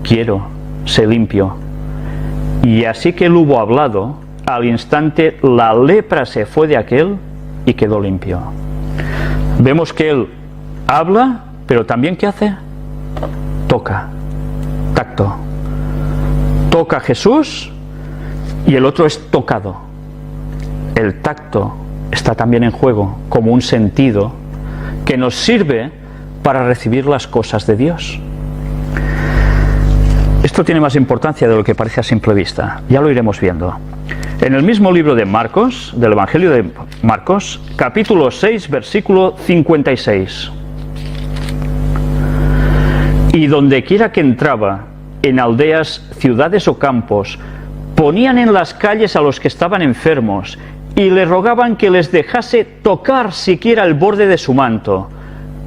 quiero, sé limpio. Y así que él hubo hablado, al instante la lepra se fue de aquel y quedó limpio. Vemos que él habla, pero también ¿qué hace? Toca, tacto. Toca a Jesús y el otro es tocado. El tacto está también en juego como un sentido que nos sirve para recibir las cosas de Dios. Esto tiene más importancia de lo que parece a simple vista. Ya lo iremos viendo. En el mismo libro de Marcos, del Evangelio de Marcos, capítulo 6, versículo 56. Y donde quiera que entraba, en aldeas, ciudades o campos, ponían en las calles a los que estaban enfermos y le rogaban que les dejase tocar siquiera el borde de su manto,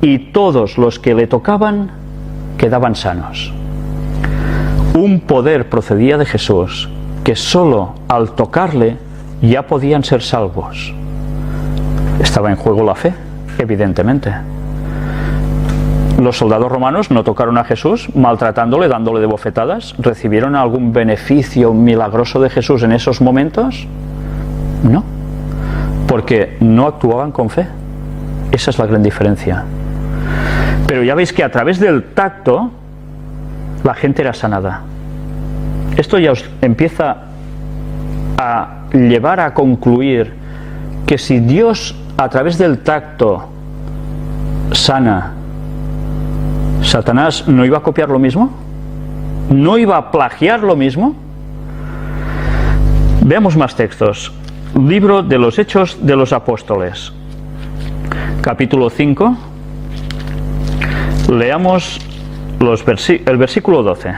y todos los que le tocaban quedaban sanos. Un poder procedía de Jesús, que solo al tocarle ya podían ser salvos. Estaba en juego la fe, evidentemente. Los soldados romanos no tocaron a Jesús maltratándole, dándole de bofetadas. ¿Recibieron algún beneficio milagroso de Jesús en esos momentos? No, porque no actuaban con fe. Esa es la gran diferencia. Pero ya veis que a través del tacto la gente era sanada. Esto ya os empieza a llevar a concluir que si Dios a través del tacto sana, ¿Satanás no iba a copiar lo mismo? ¿No iba a plagiar lo mismo? Veamos más textos. Libro de los Hechos de los Apóstoles, capítulo 5. Leamos el versículo 12.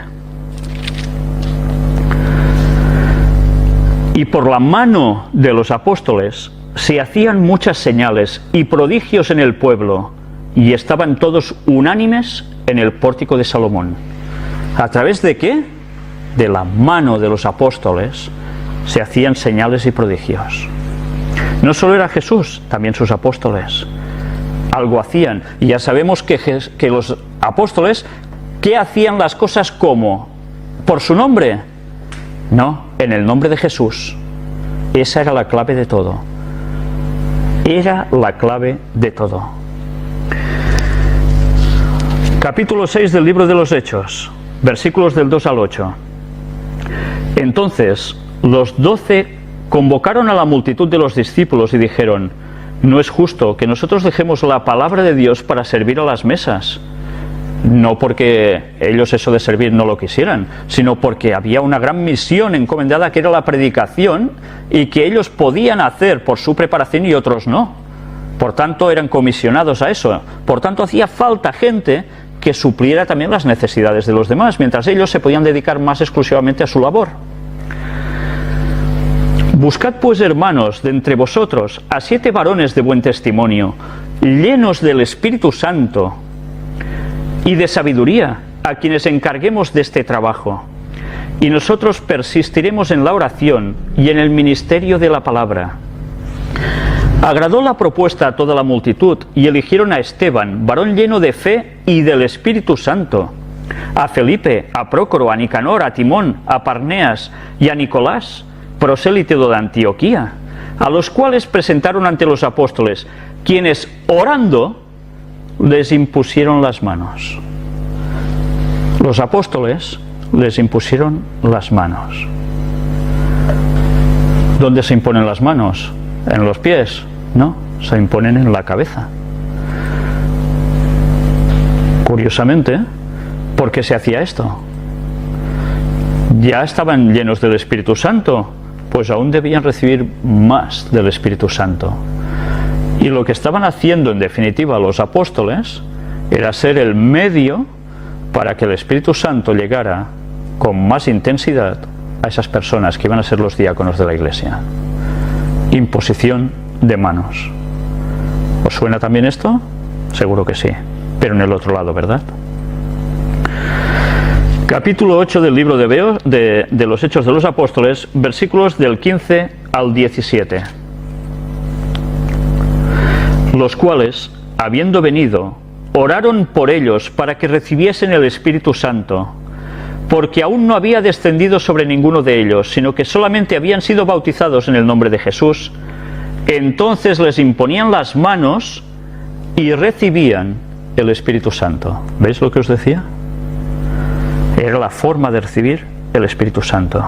Y por la mano de los apóstoles se hacían muchas señales y prodigios en el pueblo, y estaban todos unánimes en el pórtico de Salomón. ¿A través de qué? De la mano de los apóstoles se hacían señales y prodigios. No solo era Jesús, también sus apóstoles algo hacían. Y ya sabemos que los apóstoles, ¿qué hacían las cosas como? ¿Por su nombre? No, en el nombre de Jesús. Esa era la clave de todo. Era la clave de todo. Capítulo 6 del libro de los Hechos, versículos del 2 al 8. Entonces los 12 convocaron a la multitud de los discípulos y dijeron: no es justo que nosotros dejemos la palabra de Dios para servir a las mesas. No porque ellos eso de servir no lo quisieran, sino porque había una gran misión encomendada, que era la predicación, y que ellos podían hacer por su preparación y otros no. Por tanto, eran comisionados a eso. Por tanto, hacía falta gente que supliera también las necesidades de los demás, mientras ellos se podían dedicar más exclusivamente a su labor. Buscad pues, hermanos, de entre vosotros a 7 varones de buen testimonio, llenos del Espíritu Santo y de sabiduría, a quienes encarguemos de este trabajo. Y nosotros persistiremos en la oración y en el ministerio de la palabra. Agradó la propuesta a toda la multitud, y eligieron a Esteban, varón lleno de fe y del Espíritu Santo, a Felipe, a Prócoro, a Nicanor, a Timón, a Parneas y a Nicolás, prosélite de Antioquía, a los cuales presentaron ante los apóstoles, quienes, orando, les impusieron las manos. Los apóstoles les impusieron las manos. ¿Dónde se imponen las manos? ¿En los pies? No, se imponen en la cabeza. Curiosamente, ¿por qué se hacía esto? Ya estaban llenos del Espíritu Santo, pues aún debían recibir más del Espíritu Santo. Y lo que estaban haciendo, en definitiva, los apóstoles, era ser el medio para que el Espíritu Santo llegara con más intensidad a esas personas que iban a ser los diáconos de la Iglesia. Imposición de manos. ¿Os suena también esto? Seguro que sí, pero en el otro lado, ¿verdad? Capítulo 8 del libro de los Hechos de los Apóstoles, versículos del 15 al 17. Los cuales, habiendo venido, oraron por ellos para que recibiesen el Espíritu Santo, porque aún no había descendido sobre ninguno de ellos, sino que solamente habían sido bautizados en el nombre de Jesús. Entonces les imponían las manos y recibían el Espíritu Santo. ¿Veis lo que os decía? Era la forma de recibir el Espíritu Santo.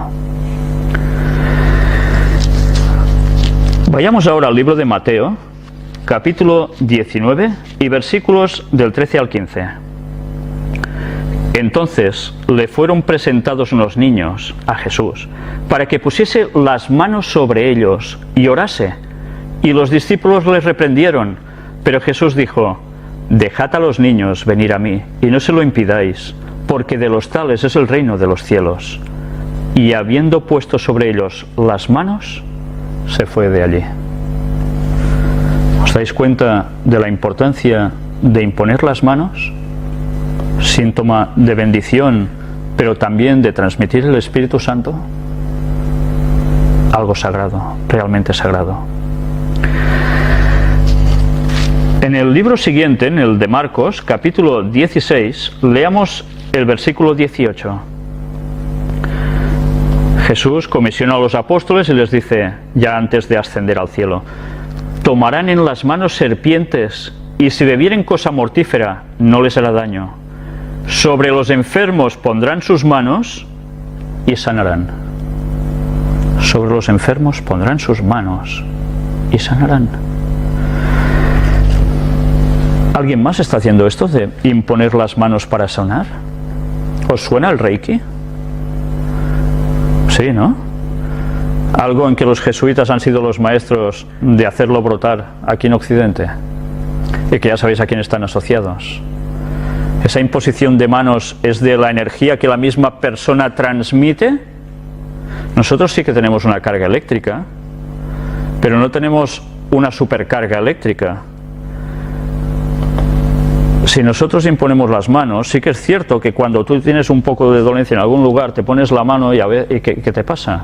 Vayamos ahora al libro de Mateo, capítulo 19 y versículos del 13 al 15. Entonces le fueron presentados unos niños a Jesús, para que pusiese las manos sobre ellos y orase. Y los discípulos les reprendieron, pero Jesús dijo: dejad a los niños venir a mí, y no se lo impidáis, porque de los tales es el reino de los cielos. Y habiendo puesto sobre ellos las manos, se fue de allí. ¿Os dais cuenta de la importancia de imponer las manos? Síntoma de bendición, pero también de transmitir el Espíritu Santo. Algo sagrado, realmente sagrado. En el libro siguiente, en el de Marcos, capítulo 16, leamos el versículo 18. Jesús comisiona a los apóstoles y les dice, ya antes de ascender al cielo: tomarán en las manos serpientes, y si bebieren cosa mortífera, no les hará daño. Sobre los enfermos pondrán sus manos y sanarán. Sobre los enfermos pondrán sus manos y sanarán. ¿Alguien más está haciendo esto de imponer las manos para sanar? ¿Os suena el Reiki? Sí, ¿no? Algo en que los jesuitas han sido los maestros de hacerlo brotar aquí en Occidente, y que ya sabéis a quién están asociados. Esa imposición de manos es de la energía que la misma persona transmite. Nosotros sí que tenemos una carga eléctrica, pero no tenemos una supercarga eléctrica. Si nosotros imponemos las manos, sí que es cierto que cuando tú tienes un poco de dolencia en algún lugar, te pones la mano y a ver, ¿qué te pasa?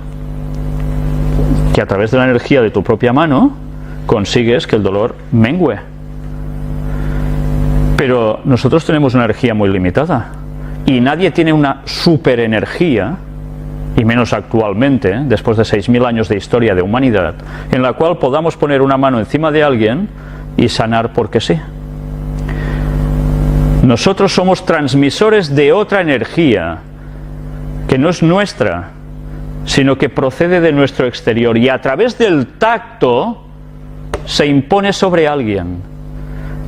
Que a través de la energía de tu propia mano consigues que el dolor mengüe. Pero nosotros tenemos una energía muy limitada, y nadie tiene una superenergía, y menos actualmente, después de 6.000 años de historia de humanidad, en la cual podamos poner una mano encima de alguien y sanar porque sí. Nosotros somos transmisores de otra energía que no es nuestra, sino que procede de nuestro exterior y a través del tacto se impone sobre alguien.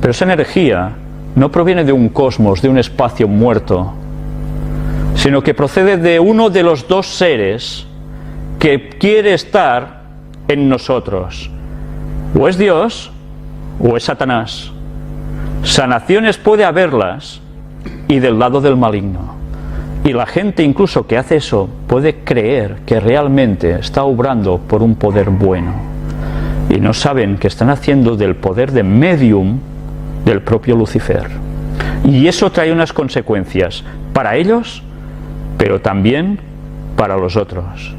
Pero esa energía no proviene de un cosmos, de un espacio muerto, sino que procede de uno de los dos seres que quiere estar en nosotros. O es Dios o es Satanás. Sanaciones puede haberlas y del lado del maligno. Y la gente incluso que hace eso puede creer que realmente está obrando por un poder bueno. Y no saben que están haciendo del poder de medium del propio Lucifer. Y eso trae unas consecuencias para ellos, pero también para los otros.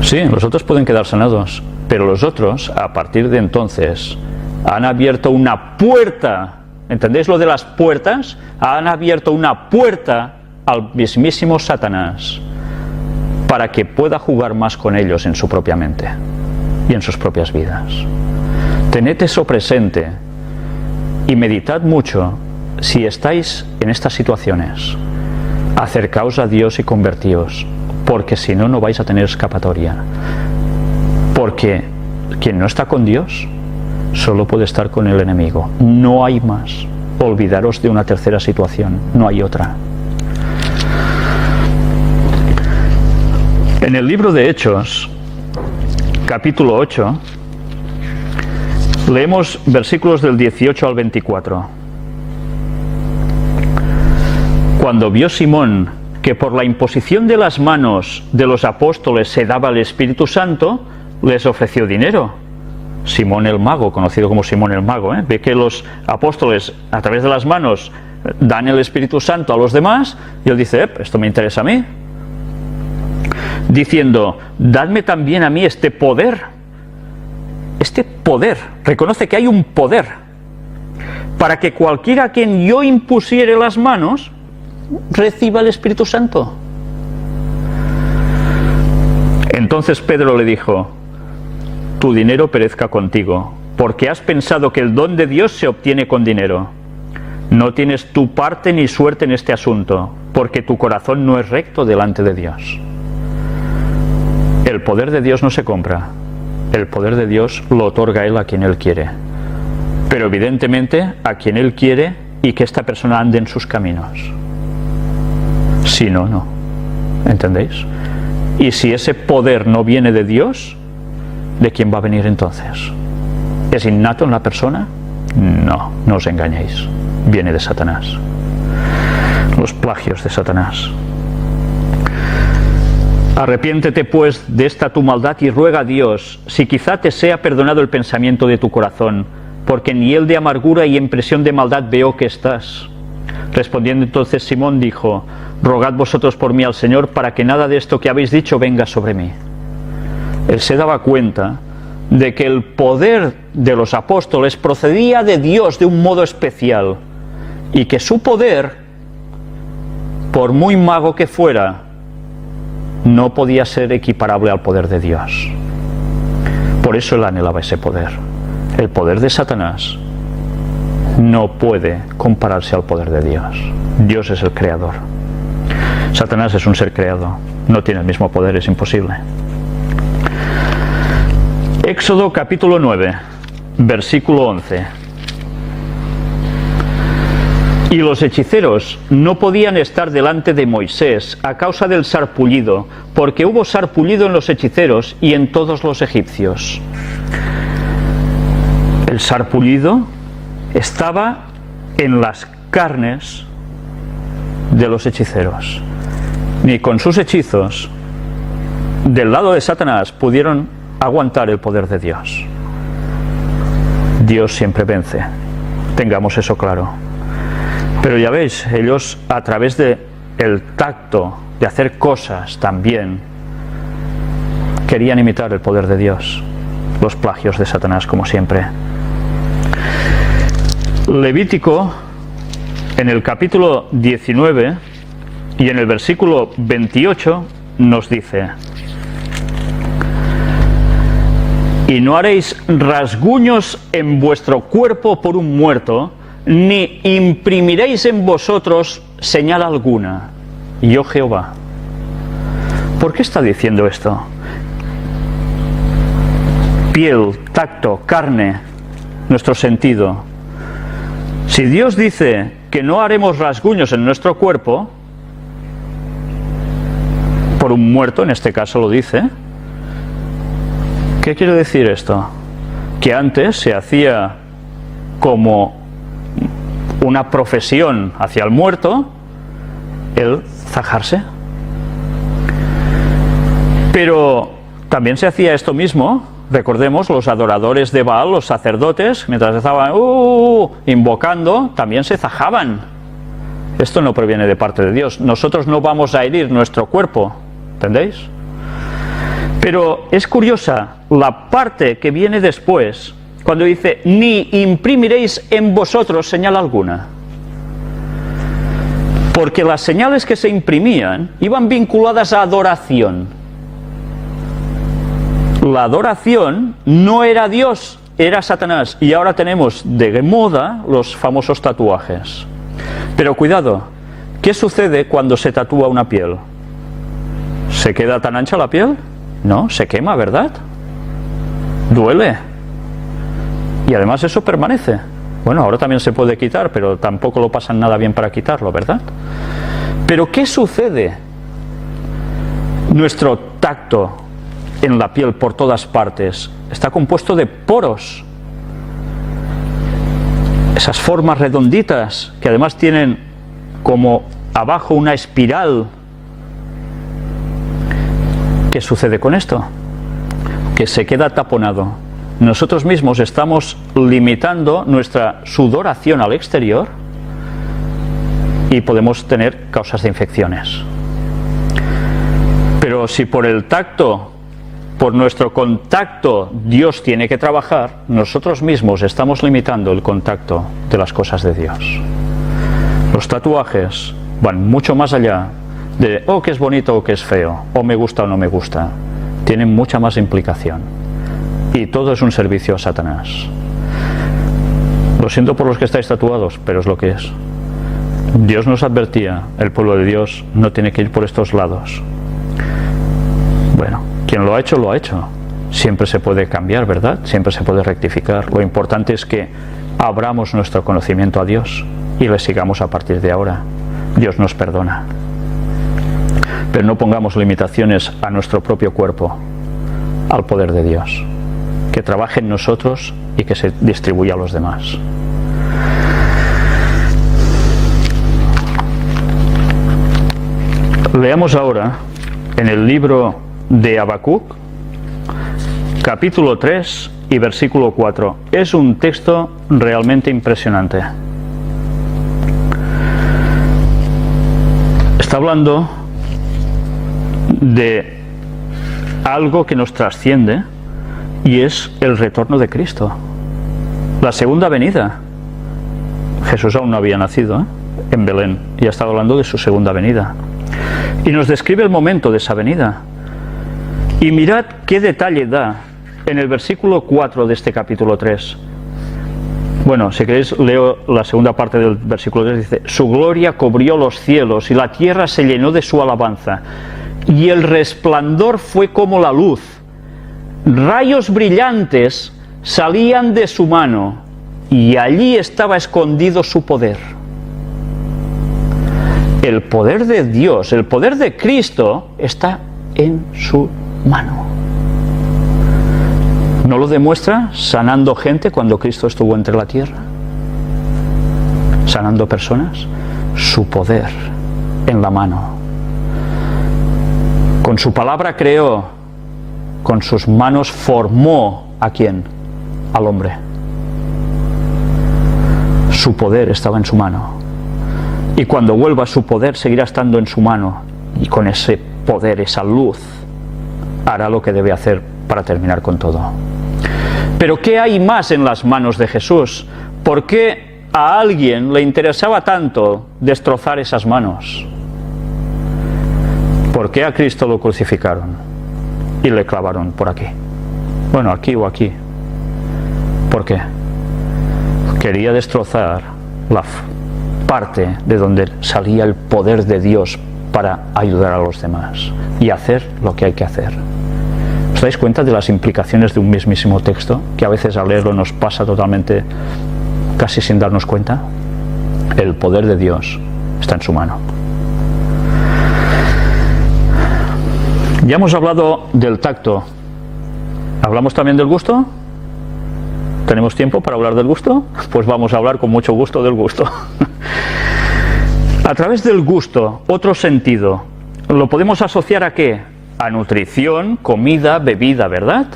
Sí, los otros pueden quedar sanados, pero los otros, a partir de entonces, han abierto una puerta. ¿Entendéis lo de las puertas? Han abierto una puerta al mismísimo Satanás para que pueda jugar más con ellos en su propia mente y en sus propias vidas. Tened eso presente y meditad mucho si estáis en estas situaciones. Acercaos a Dios y convertíos, porque si no, no vais a tener escapatoria. Porque quien no está con Dios solo puede estar con el enemigo. No hay más. Olvidaros de una tercera situación. No hay otra. En el libro de Hechos, capítulo 8, leemos versículos del 18 al 24. Cuando vio Simón que por la imposición de las manos de los apóstoles se daba el Espíritu Santo, les ofreció dinero. Simón el Mago, conocido como Simón el Mago, ve que los apóstoles a través de las manos dan el Espíritu Santo a los demás, y él dice, esto me interesa a mí, diciendo, dadme también a mí este poder, reconoce que hay un poder, para que cualquiera a quien yo impusiere las manos, reciba el Espíritu Santo. Entonces Pedro le dijo, tu dinero perezca contigo, porque has pensado que el don de Dios se obtiene con dinero. No tienes tu parte ni suerte en este asunto, porque tu corazón no es recto delante de Dios. El poder de Dios no se compra. El poder de Dios lo otorga Él a quien Él quiere. Pero evidentemente a quien Él quiere y que esta persona ande en sus caminos. Si no, no. ¿Entendéis? Y si ese poder no viene de Dios, ¿de quién va a venir entonces? ¿Es innato en la persona? No, no os engañéis. Viene de Satanás. Los plagios de Satanás. Arrepiéntete pues de esta tu maldad y ruega a Dios, si quizá te sea perdonado el pensamiento de tu corazón, porque en hiel de amargura y en presión de maldad veo que estás. Respondiendo entonces Simón dijo, rogad vosotros por mí al Señor para que nada de esto que habéis dicho venga sobre mí. Él se daba cuenta de que el poder de los apóstoles procedía de Dios de un modo especial y que su poder, por muy mago que fuera, no podía ser equiparable al poder de Dios. Por eso él anhelaba ese poder. El poder de Satanás no puede compararse al poder de Dios. Dios es el creador. Satanás es un ser creado. No tiene el mismo poder, es imposible. Éxodo capítulo 9, versículo 11. Y los hechiceros no podían estar delante de Moisés a causa del sarpullido, porque hubo sarpullido en los hechiceros y en todos los egipcios. El sarpullido estaba en las carnes de los hechiceros. Ni con sus hechizos, del lado de Satanás, pudieron aguantar el poder de Dios. Dios siempre vence. Tengamos eso claro. Pero ya veis, ellos a través de el tacto, de hacer cosas también, querían imitar el poder de Dios. Los plagios de Satanás, como siempre. Levítico, en el capítulo 19 y en el versículo 28, nos dice: y no haréis rasguños en vuestro cuerpo por un muerto, ni imprimiréis en vosotros señal alguna, yo Jehová. ¿Por qué está diciendo esto? Piel, tacto, carne, nuestro sentido. Si Dios dice que no haremos rasguños en nuestro cuerpo, por un muerto, en este caso lo dice, ¿qué quiere decir esto? Que antes se hacía como una profesión hacia el muerto el zajarse. Pero también se hacía esto mismo, recordemos, los adoradores de Baal, los sacerdotes, mientras estaban invocando, también se zajaban. Esto no proviene de parte de Dios. Nosotros no vamos a herir nuestro cuerpo, ¿entendéis? Pero es curiosa la parte que viene después, cuando dice, ni imprimiréis en vosotros señal alguna. Porque las señales que se imprimían iban vinculadas a adoración. La adoración no era Dios, era Satanás. Y ahora tenemos de moda los famosos tatuajes. Pero cuidado, ¿qué sucede cuando se tatúa una piel? ¿Se queda tan ancha la piel? No, se quema, ¿verdad? Duele. Y además eso permanece. Bueno, ahora también se puede quitar, pero tampoco lo pasan nada bien para quitarlo, ¿verdad? Pero ¿qué sucede? Nuestro tacto en la piel por todas partes está compuesto de poros. Esas formas redonditas que además tienen como abajo una espiral. ¿Qué sucede con esto? Que se queda taponado. Nosotros mismos estamos limitando nuestra sudoración al exterior y podemos tener causas de infecciones. Pero si por el tacto, por nuestro contacto, Dios tiene que trabajar, nosotros mismos estamos limitando el contacto de las cosas de Dios. Los tatuajes van mucho más allá de, oh, que es bonito o que es feo, o me gusta o no me gusta. Tienen mucha más implicación. Y todo es un servicio a Satanás. Lo siento por los que estáis tatuados, pero es lo que es. Dios nos advertía, el pueblo de Dios no tiene que ir por estos lados. Bueno, quien lo ha hecho, lo ha hecho. Siempre se puede cambiar, ¿verdad? Siempre se puede rectificar. Lo importante es que abramos nuestro conocimiento a Dios y le sigamos a partir de ahora. Dios nos perdona. Pero no pongamos limitaciones a nuestro propio cuerpo, al poder de Dios. Que trabaje en nosotros y que se distribuya a los demás. Leamos ahora en el libro de Habacuc, capítulo 3 y versículo 4. Es un texto realmente impresionante. Está hablando de algo que nos trasciende y es el retorno de Cristo, la segunda venida. Jesús aún no había nacido en Belén y ha estado hablando de su segunda venida y nos describe el momento de esa venida. Y mirad qué detalle da en el versículo 4 de este capítulo 3. Bueno, si queréis leo la segunda parte del versículo 3. Dice, su gloria cubrió los cielos y la tierra se llenó de su alabanza. Y el resplandor fue como la luz. Rayos brillantes salían de su mano y allí estaba escondido su poder. El poder de Dios, el poder de Cristo está en su mano. ¿No lo demuestra sanando gente cuando Cristo estuvo entre la tierra? Sanando personas. Su poder en la mano. Con su palabra creó, con sus manos formó ¿a quién? Al hombre. Su poder estaba en su mano. Y cuando vuelva su poder seguirá estando en su mano. Y con ese poder, esa luz, hará lo que debe hacer para terminar con todo. Pero ¿qué hay más en las manos de Jesús? ¿Por qué a alguien le interesaba tanto destrozar esas manos? ¿Por qué a Cristo lo crucificaron y le clavaron por aquí? Bueno, aquí o aquí. ¿Por qué? Quería destrozar la parte de donde salía el poder de Dios para ayudar a los demás y hacer lo que hay que hacer. ¿Os dais cuenta de las implicaciones de un mismísimo texto, que a veces al leerlo nos pasa totalmente, casi sin darnos cuenta? El poder de Dios está en su mano. Ya hemos hablado del tacto. ¿Hablamos también del gusto? ¿Tenemos tiempo para hablar del gusto? Pues vamos a hablar con mucho gusto del gusto. A través del gusto, otro sentido, ¿lo podemos asociar a qué? A nutrición, comida, bebida, ¿verdad?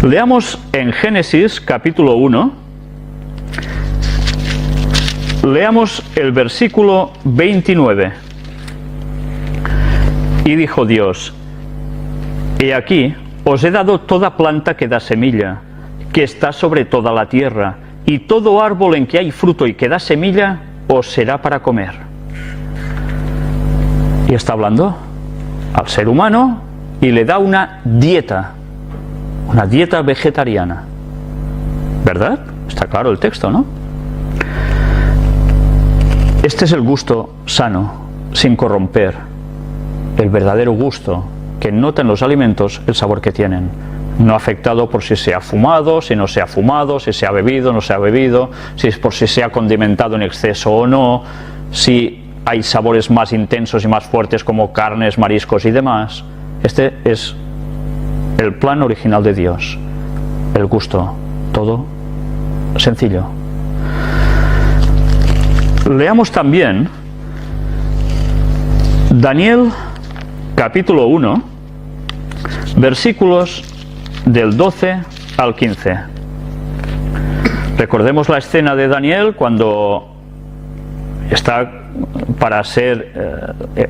Leamos en Génesis capítulo 1, leamos el versículo 29. Y dijo Dios: He aquí, os he dado toda planta que da semilla, que está sobre toda la tierra, y todo árbol en que hay fruto y que da semilla, os será para comer. Y está hablando al ser humano y le da una dieta vegetariana, ¿verdad? Está claro el texto, ¿no? Este es el gusto sano, sin corromper, el verdadero gusto que nota en los alimentos el sabor que tienen, no afectado por si se ha fumado, si no se ha fumado, si se ha bebido, no se ha bebido, si es por si se ha condimentado en exceso o no, si hay sabores más intensos y más fuertes como carnes, mariscos y demás. Este es el plan original de Dios, el gusto, todo sencillo. Leamos también Daniel capítulo 1, versículos del 12 al 15. Recordemos la escena de Daniel cuando está para ser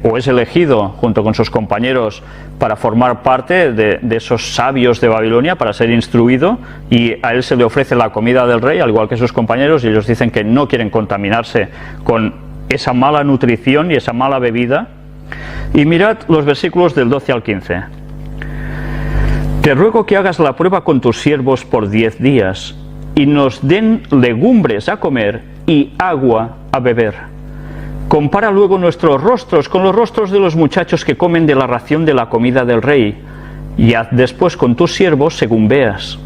o es elegido junto con sus compañeros para formar parte de esos sabios de Babilonia, para ser instruido, y a él se le ofrece la comida del rey al igual que sus compañeros, y ellos dicen que no quieren contaminarse con esa mala nutrición y esa mala bebida. Y mirad los versículos del 12 al 15. Te ruego que hagas la prueba con tus siervos por 10 días y nos den legumbres a comer y agua a beber. Compara luego nuestros rostros con los rostros de los muchachos que comen de la ración de la comida del rey, y haz después con tus siervos según veas.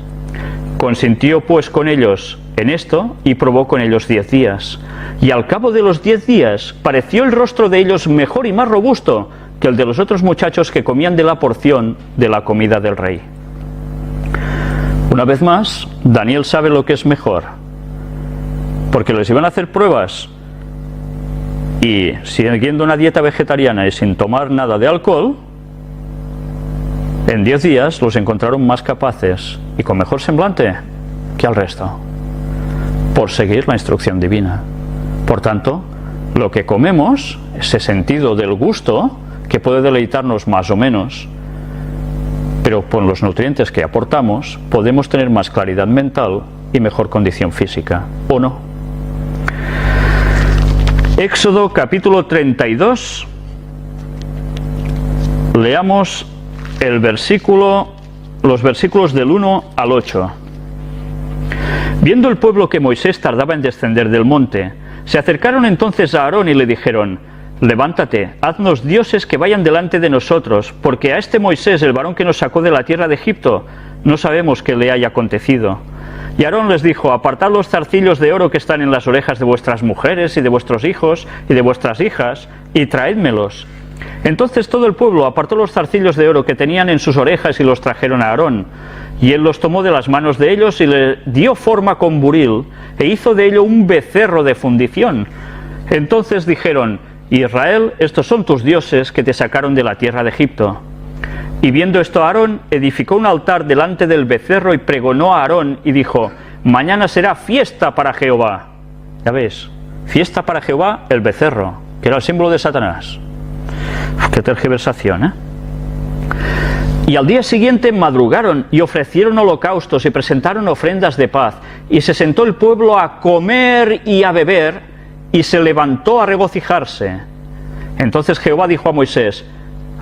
Consintió pues con ellos en esto y probó con ellos 10 días. Y al cabo de los 10 días pareció el rostro de ellos mejor y más robusto que el de los otros muchachos que comían de la porción de la comida del rey. Una vez más, Daniel sabe lo que es mejor, porque les iban a hacer pruebas, y siguiendo una dieta vegetariana y sin tomar nada de alcohol, en 10 días los encontraron más capaces y con mejor semblante que al resto, por seguir la instrucción divina. Por tanto, lo que comemos, ese sentido del gusto, que puede deleitarnos más o menos, pero con los nutrientes que aportamos podemos tener más claridad mental y mejor condición física, ¿o no? Éxodo capítulo 32, leamos los versículos del 1 al 8. Viendo el pueblo que Moisés tardaba en descender del monte, se acercaron entonces a Aarón y le dijeron: Levántate, haznos dioses que vayan delante de nosotros, porque a este Moisés, el varón que nos sacó de la tierra de Egipto, no sabemos qué le haya acontecido. Y Aarón les dijo: Apartad los zarcillos de oro que están en las orejas de vuestras mujeres y de vuestros hijos y de vuestras hijas, y traédmelos. Entonces todo el pueblo apartó los zarcillos de oro que tenían en sus orejas y los trajeron a Aarón. Y él los tomó de las manos de ellos y le dio forma con buril, e hizo de ello un becerro de fundición. Entonces dijeron: Israel, estos son tus dioses que te sacaron de la tierra de Egipto. Y viendo esto Aarón edificó un altar delante del becerro y pregonó a Aarón y dijo: Mañana será fiesta para Jehová. Ya ves, fiesta para Jehová el becerro, que era el símbolo de Satanás. Qué tergiversación, ¿eh? Y al día siguiente madrugaron y ofrecieron holocaustos y presentaron ofrendas de paz. Y se sentó el pueblo a comer y a beber, y se levantó a regocijarse. Entonces Jehová dijo a Moisés: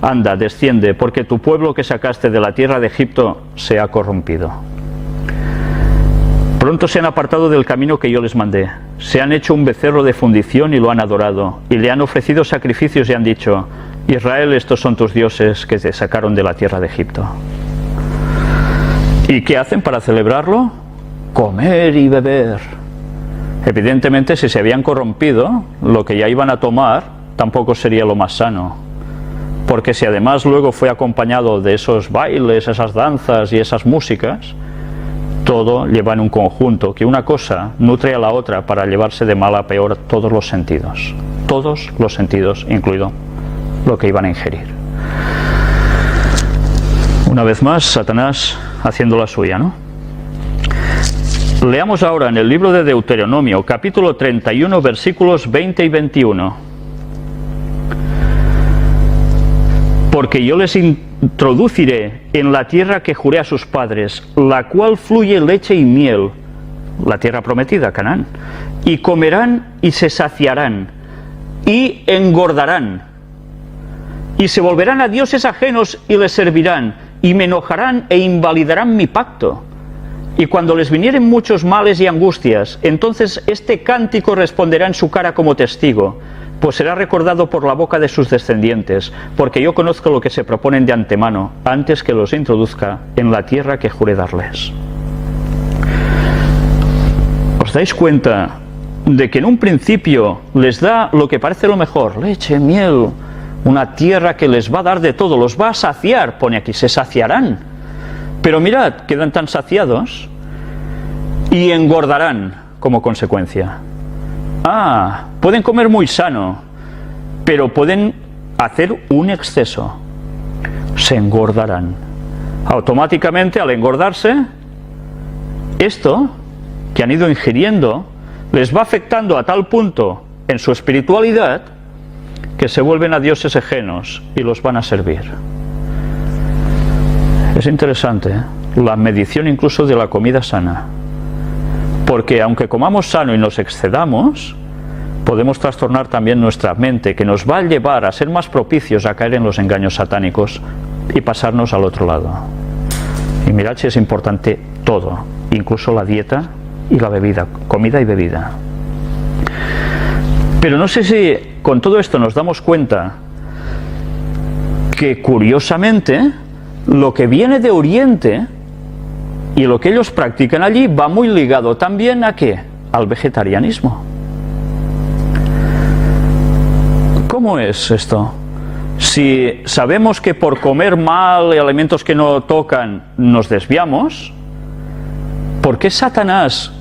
Anda, desciende, porque tu pueblo que sacaste de la tierra de Egipto se ha corrompido. Pronto se han apartado del camino que yo les mandé. Se han hecho un becerro de fundición y lo han adorado. Y le han ofrecido sacrificios y han dicho: Israel, estos son tus dioses que te sacaron de la tierra de Egipto. ¿Y qué hacen para celebrarlo? Comer y beber. Evidentemente, si se habían corrompido, lo que ya iban a tomar tampoco sería lo más sano. Porque si además luego fue acompañado de esos bailes, esas danzas y esas músicas, todo lleva en un conjunto, que una cosa nutre a la otra para llevarse de mal a peor todos los sentidos, incluido lo que iban a ingerir. Una vez más, Satanás haciendo la suya, ¿no? Leamos ahora en el libro de Deuteronomio, capítulo 31, versículos 20 y 21. Porque yo les introduciré en la tierra que juré a sus padres, la cual fluye leche y miel, la tierra prometida, Canaán, y comerán y se saciarán, y engordarán, y se volverán a dioses ajenos y les servirán, y me enojarán e invalidarán mi pacto. Y cuando les vinieren muchos males y angustias, entonces este cántico responderá en su cara como testigo, pues será recordado por la boca de sus descendientes, porque yo conozco lo que se proponen de antemano, antes que los introduzca en la tierra que juré darles. ¿Os dais cuenta de que en un principio les da lo que parece lo mejor? Leche, miel, una tierra que les va a dar de todo, los va a saciar, pone aquí, se saciarán. Pero mirad, quedan tan saciados y engordarán como consecuencia. Pueden comer muy sano, pero pueden hacer un exceso. Se engordarán. Automáticamente, al engordarse, esto que han ido ingiriendo les va afectando a tal punto en su espiritualidad que se vuelven a dioses ajenos y los van a servir. Es interesante, la medición incluso de la comida sana. Porque aunque comamos sano y nos excedamos, podemos trastornar también nuestra mente, que nos va a llevar a ser más propicios a caer en los engaños satánicos y pasarnos al otro lado. Y mirad si es importante todo, incluso la dieta y la bebida, comida y bebida. Pero no sé si con todo esto nos damos cuenta que curiosamente lo que viene de Oriente y lo que ellos practican allí va muy ligado también ¿a qué? Al vegetarianismo. ¿Cómo es esto? Si sabemos que por comer mal alimentos que no tocan nos desviamos, ¿por qué Satanás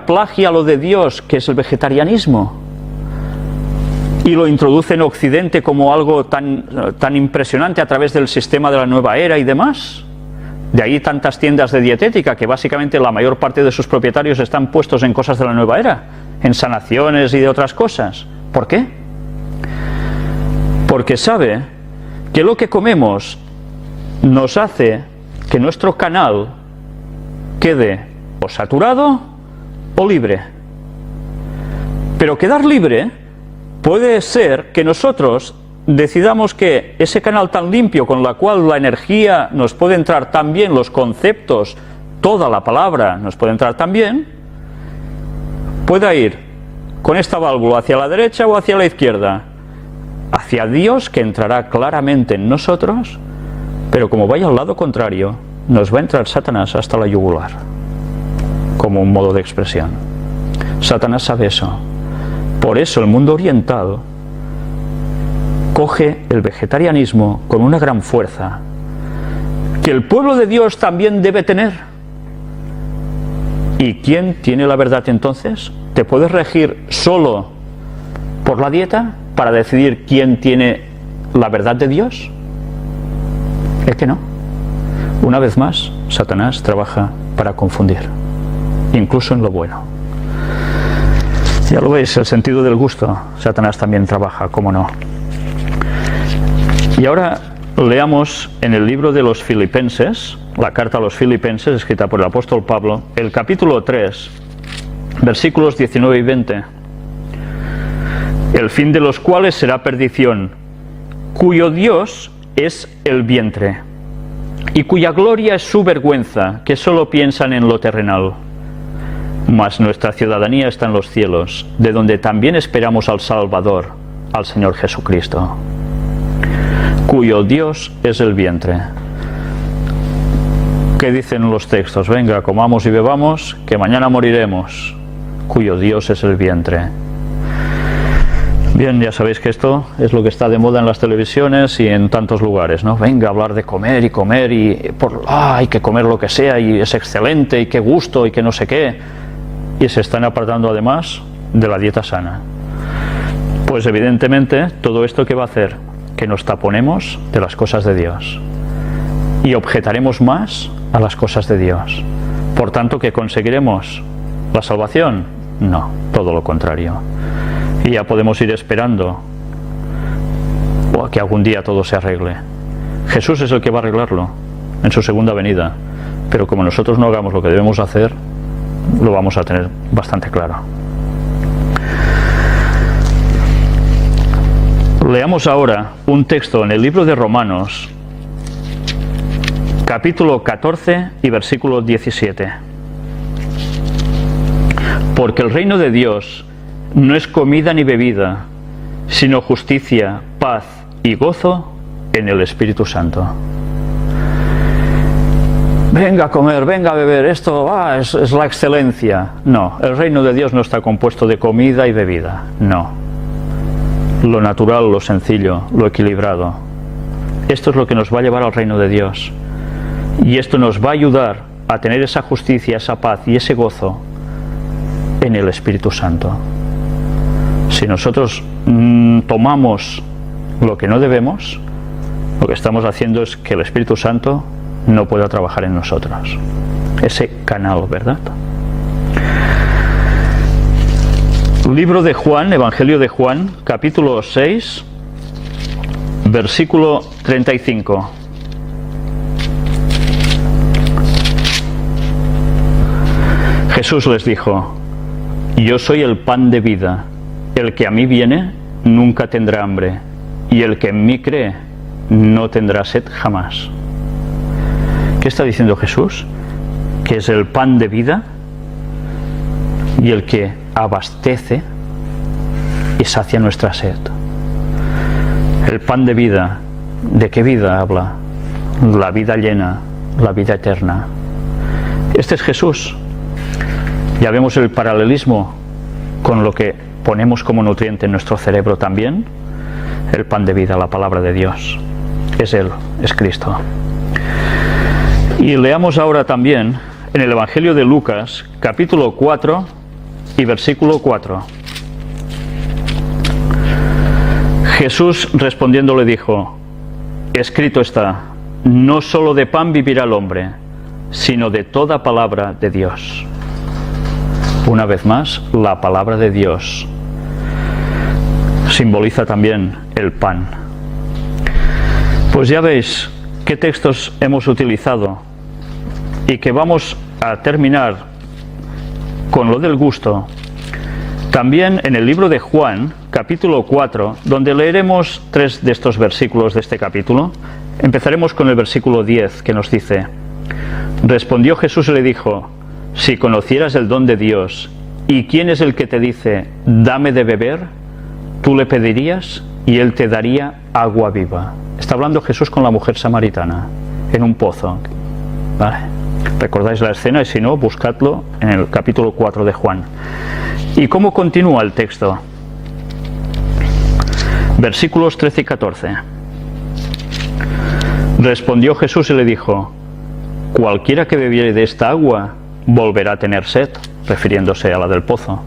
plagia lo de Dios, que es el vegetarianismo, y lo introduce en Occidente como algo tan impresionante a través del sistema de la nueva era y demás? De ahí tantas tiendas de dietética que básicamente la mayor parte de sus propietarios están puestos en cosas de la nueva era, en sanaciones y de otras cosas. ¿Por qué? Porque sabe que lo que comemos nos hace que nuestro canal quede o saturado o libre. Pero quedar libre puede ser que nosotros decidamos que ese canal tan limpio con la cual la energía nos puede entrar tan bien, los conceptos, toda la palabra nos puede entrar tan bien, pueda ir con esta válvula hacia la derecha o hacia la izquierda, hacia Dios, que entrará claramente en nosotros, pero como vaya al lado contrario, nos va a entrar Satanás hasta la yugular, como un modo de expresión. Satanás sabe eso. Por eso el mundo oriental coge el vegetarianismo con una gran fuerza, que el pueblo de Dios también debe tener. ¿Y quién tiene la verdad entonces? ¿Te puedes regir solo por la dieta para decidir quién tiene la verdad de Dios? Es que no. Una vez más, Satanás trabaja para confundir, incluso en lo bueno. Ya lo veis, el sentido del gusto, Satanás también trabaja, cómo no. Y ahora leamos en el libro de los Filipenses, la carta a los Filipenses, escrita por el apóstol Pablo, el capítulo 3, versículos 19 y 20. El fin de los cuales será perdición, cuyo Dios es el vientre, y cuya gloria es su vergüenza, que solo piensan en lo terrenal. mas nuestra ciudadanía está en los cielos, de donde también esperamos al Salvador, al Señor Jesucristo, cuyo Dios es el vientre. ¿Qué dicen los textos? Venga, comamos y bebamos, que mañana moriremos, cuyo Dios es el vientre. Bien, ya sabéis que esto es lo que está de moda en las televisiones y en tantos lugares, ¿no? Venga, hablar de comer y hay que comer lo que sea y es excelente y qué gusto y que no sé qué. Y se están apartando además de la dieta sana. Pues evidentemente todo esto ¿qué va a hacer? Que nos taponemos de las cosas de Dios y objetaremos más a las cosas de Dios. Por tanto, ¿que conseguiremos la salvación? No, todo lo contrario. Y ya podemos ir esperando a que algún día todo se arregle. Jesús es el que va a arreglarlo en su segunda venida, pero como nosotros no hagamos lo que debemos hacer, lo vamos a tener bastante claro. Leamos ahora un texto en el libro de Romanos, capítulo 14 y versículo 17. Porque el reino de Dios no es comida ni bebida, sino justicia, paz y gozo en el Espíritu Santo. Venga a comer, venga a beber, esto es la excelencia. No, el reino de Dios no está compuesto de comida y bebida, no. Lo natural, lo sencillo, lo equilibrado. Esto es lo que nos va a llevar al reino de Dios. Y esto nos va a ayudar a tener esa justicia, esa paz y ese gozo en el Espíritu Santo. Si nosotros tomamos lo que no debemos, lo que estamos haciendo es que el Espíritu Santo no pueda trabajar en nosotros. Ese canal, ¿verdad? Libro de Juan, Evangelio de Juan, capítulo 6, versículo 35. Jesús les dijo: yo soy el pan de vida. El que a mí viene nunca tendrá hambre, y el que en mí cree no tendrá sed jamás. ¿Qué está diciendo Jesús? Que es el pan de vida y el que abastece y sacia nuestra sed. El pan de vida, ¿de qué vida habla? La vida llena, la vida eterna. Este es Jesús. Ya vemos el paralelismo con lo que ponemos como nutriente en nuestro cerebro también. El pan de vida, la palabra de Dios. Es Él, es Cristo. Y leamos ahora también en el Evangelio de Lucas, capítulo 4 y versículo 4. Jesús respondiendo le dijo: escrito está, no solo de pan vivirá el hombre, sino de toda palabra de Dios. Una vez más, la palabra de Dios simboliza también el pan. Pues ya veis qué textos hemos utilizado y que vamos a terminar con lo del gusto. También en el libro de Juan, capítulo 4, donde leeremos 3 de estos versículos de este capítulo. Empezaremos con el versículo 10, que nos dice: respondió Jesús y le dijo: si conocieras el don de Dios y quién es el que te dice dame de beber, tú le pedirías y él te daría agua viva. Está hablando Jesús con la mujer samaritana en un pozo. ¿Vale? Recordáis la escena y si no, buscadlo en el capítulo 4 de Juan. ¿Y cómo continúa el texto? Versículos 13 y 14. Respondió Jesús y le dijo: cualquiera que bebiere de esta agua volverá a tener sed, refiriéndose a la del pozo,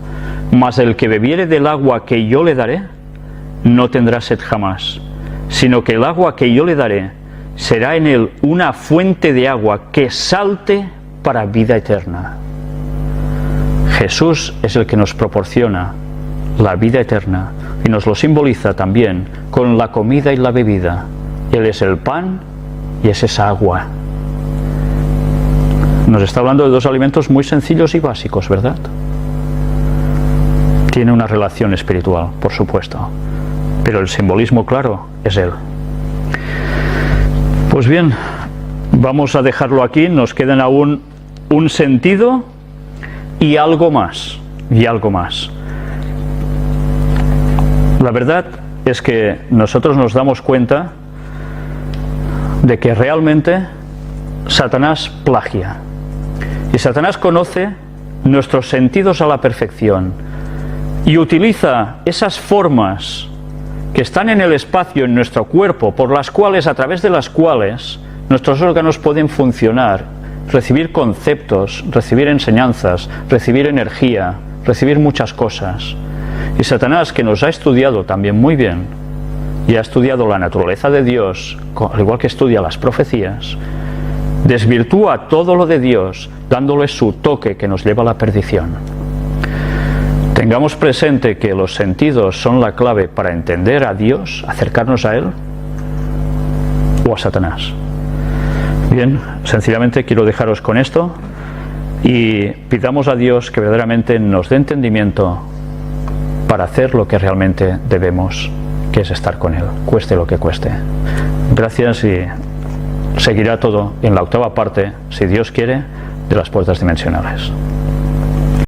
mas el que bebiere del agua que yo le daré no tendrá sed jamás, sino que el agua que yo le daré será en él una fuente de agua que salte para vida eterna. Jesús es el que nos proporciona la vida eterna y nos lo simboliza también con la comida y la bebida. Él es el pan y es esa agua. Nos está hablando de dos alimentos muy sencillos y básicos, ¿verdad? Tiene una relación espiritual, por supuesto, pero el simbolismo claro es Él. Pues bien, vamos a dejarlo aquí. Nos quedan aún un sentido y algo más, y algo más. La verdad es que nosotros nos damos cuenta de que realmente Satanás plagia. Y Satanás conoce nuestros sentidos a la perfección y utiliza esas formas que están en el espacio, en nuestro cuerpo, por las cuales, a través de las cuales nuestros órganos pueden funcionar, recibir conceptos, recibir enseñanzas, recibir energía, recibir muchas cosas. Y Satanás, que nos ha estudiado también muy bien, y ha estudiado la naturaleza de Dios, al igual que estudia las profecías, desvirtúa todo lo de Dios, dándole su toque que nos lleva a la perdición. Tengamos presente que los sentidos son la clave para entender a Dios, acercarnos a Él o a Satanás. Bien, sencillamente quiero dejaros con esto y pidamos a Dios que verdaderamente nos dé entendimiento para hacer lo que realmente debemos, que es estar con Él, cueste lo que cueste. Gracias, y seguirá todo en la octava parte, si Dios quiere, de las puertas dimensionales.